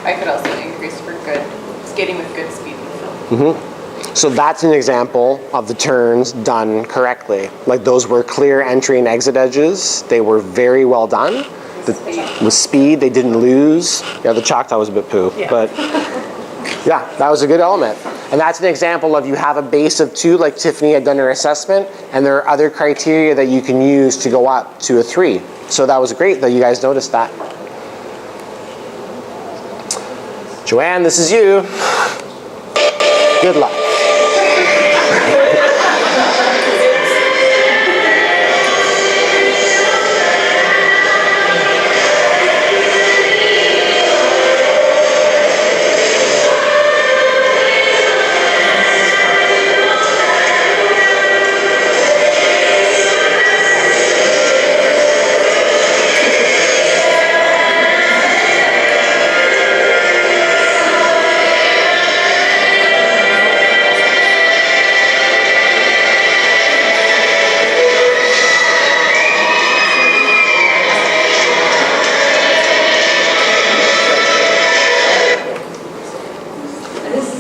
Speaker 4: I could also increase for good, skating with good speed and flow.
Speaker 1: So that's an example of the turns done correctly. Like those were clear entry and exit edges. They were very well done. With speed, they didn't lose. Yeah, the Choctaw was a bit poo, but yeah, that was a good element. And that's an example of you have a base of 2, like Tiffany had done her assessment, and there are other criteria that you can use to go up to a 3. So that was great that you guys noticed that. Joanne, this is you. Good luck.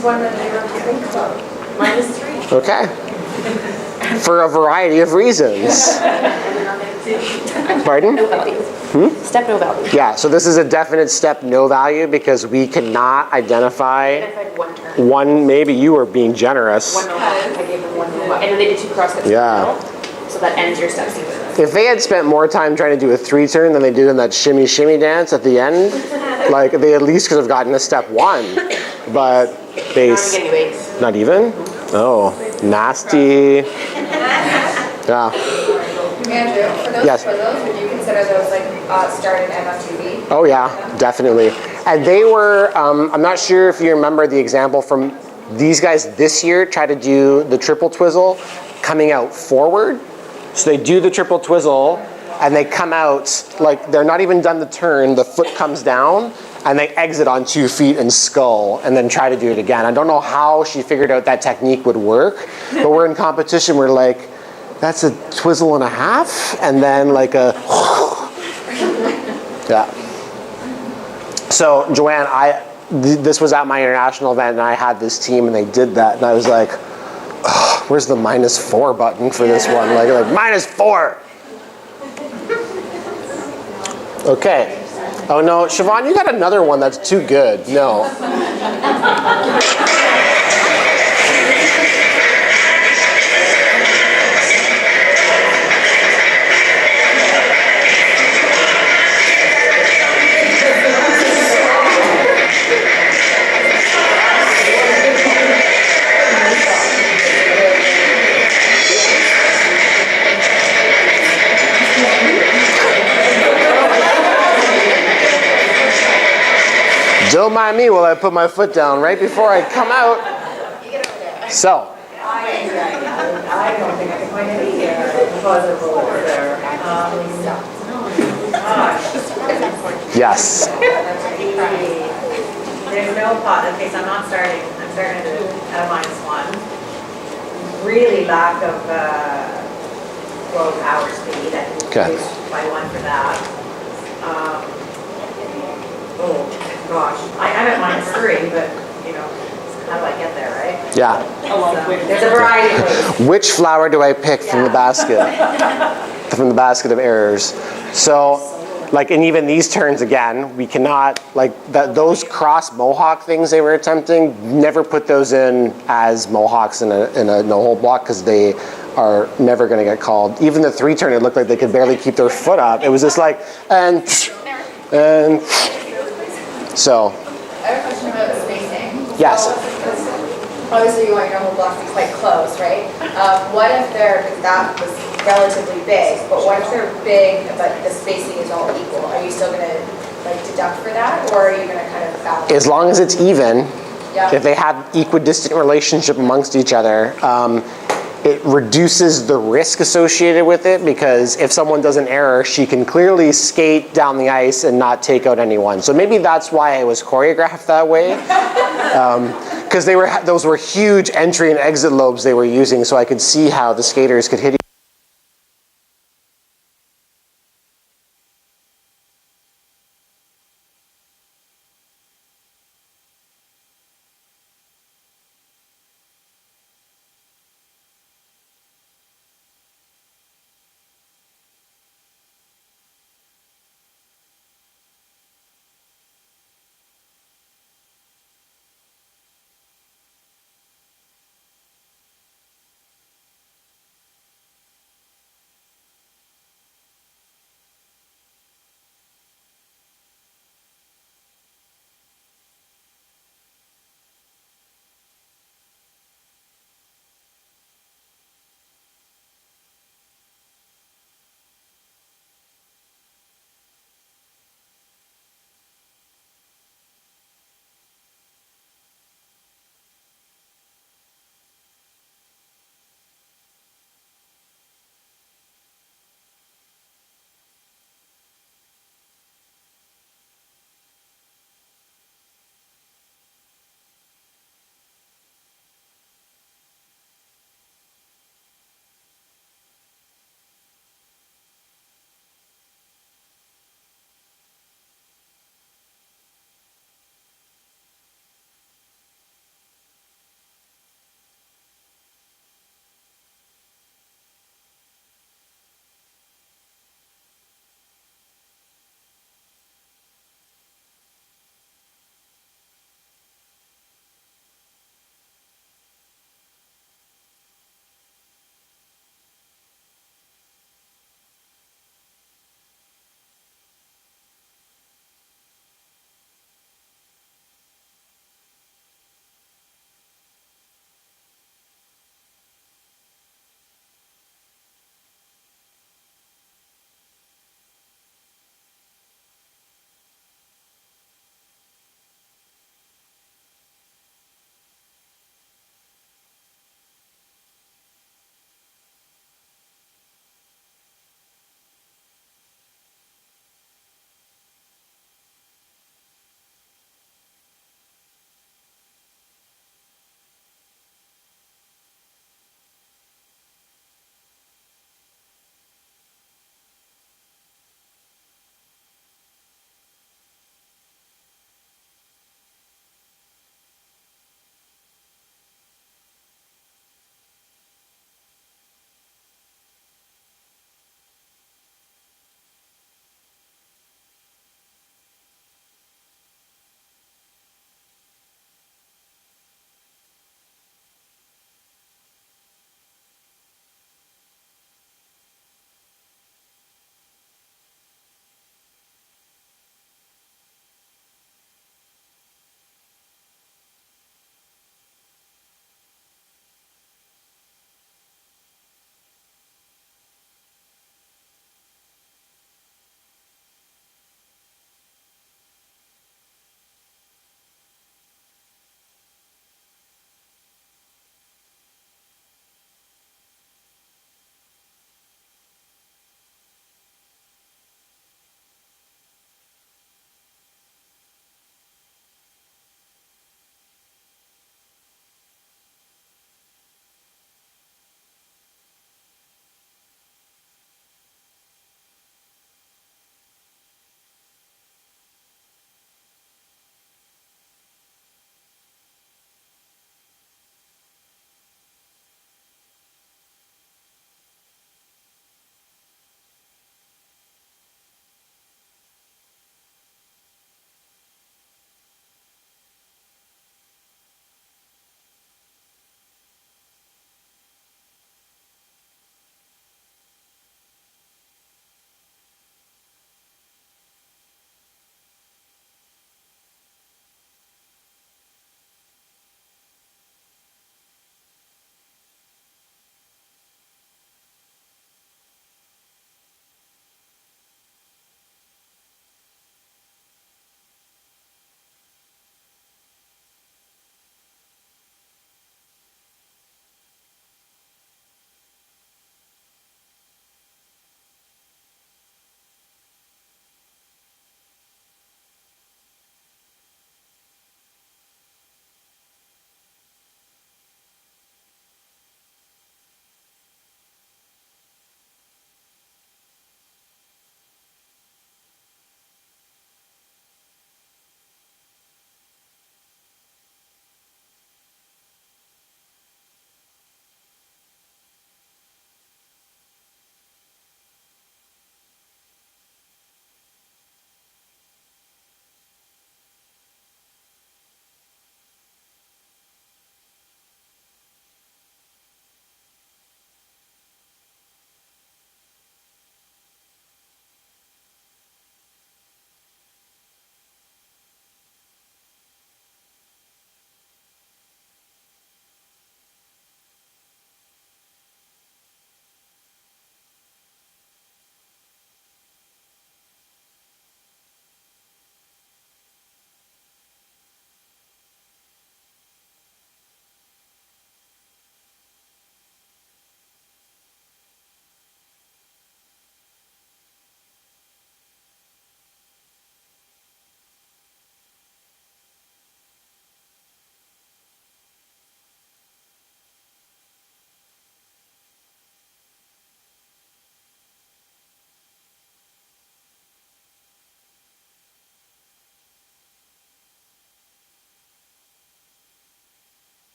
Speaker 11: One that I don't think about. -3.
Speaker 1: Okay. For a variety of reasons. Pardon?
Speaker 3: Step no value.
Speaker 1: Yeah, so this is a definite step no value because we cannot identify
Speaker 3: Identified one turn.
Speaker 1: one, maybe you were being generous.
Speaker 3: One no value. I gave them one no value. And then they did 2 crosscuts. in the
Speaker 1: Yeah.
Speaker 3: middle, so that ends your step sequence.
Speaker 1: If they had spent more time trying to do a 3 turn than they did in that shimmy shimmy dance at the end, like they at least could have gotten a step 1. But they,
Speaker 3: Not even anyways.
Speaker 1: not even? Oh, nasty. Yeah.
Speaker 11: Andrew, for those
Speaker 1: Yes.
Speaker 11: quizzes, would you consider those like start and end on TV?
Speaker 1: Oh yeah, definitely. And they were, I'm not sure if you remember the example from these guys this year, try to do the triple twizzle coming out forward. So they do the triple twizzle and they come out, like they're not even done the turn, the foot comes down and they exit on 2 feet and skull and then try to do it again. I don't know how she figured out that technique would work, but we're in competition, we're like, that's a twizzle and a half, and then like a, yeah. So Joanne, this was at my international event and I had this team and they did that and I was like, oh, where's the -4 button for this one? Like -4. Okay. Oh no, Siobhan, you got another one that's too good. No. Don't mind me while I put my foot down right before I come out. So,
Speaker 9: I don't think I can find any plausible there.
Speaker 1: yes.
Speaker 9: There's no pot, okay, so I'm starting at a -1. Really lack of, power speed, I can
Speaker 1: Okay.
Speaker 9: reduce by 1 for that. Oh, gosh, I'm at -3, but, how do I get there, right?
Speaker 1: Yeah.
Speaker 9: There's a variety of ways.
Speaker 1: Which flower do I pick from the basket? From the basket of errors. So, like, and even these turns again, we cannot, like, those cross mohawk things they were attempting, never put those in as mohawks in a no-hole block because they are never going to get called. Even the 3 turn, it looked like they could barely keep their foot up. It was just like, and so.
Speaker 11: I have a question about spacing.
Speaker 1: Yes.
Speaker 11: So, obviously you want your whole block to be quite close, right? What if because that was relatively big, but what if they're big but the spacing is all equal? Are you still gonna deduct for that, or are you gonna kind of balance?
Speaker 1: As long as it's even,
Speaker 11: Yeah.
Speaker 1: if they have equidistant relationship amongst each other, it reduces the risk associated with it because if someone does an error, she can clearly skate down the ice and not take out anyone. So maybe that's why it was choreographed that way. because those were huge entry and exit lobes they were using, so I could see how the skaters could hit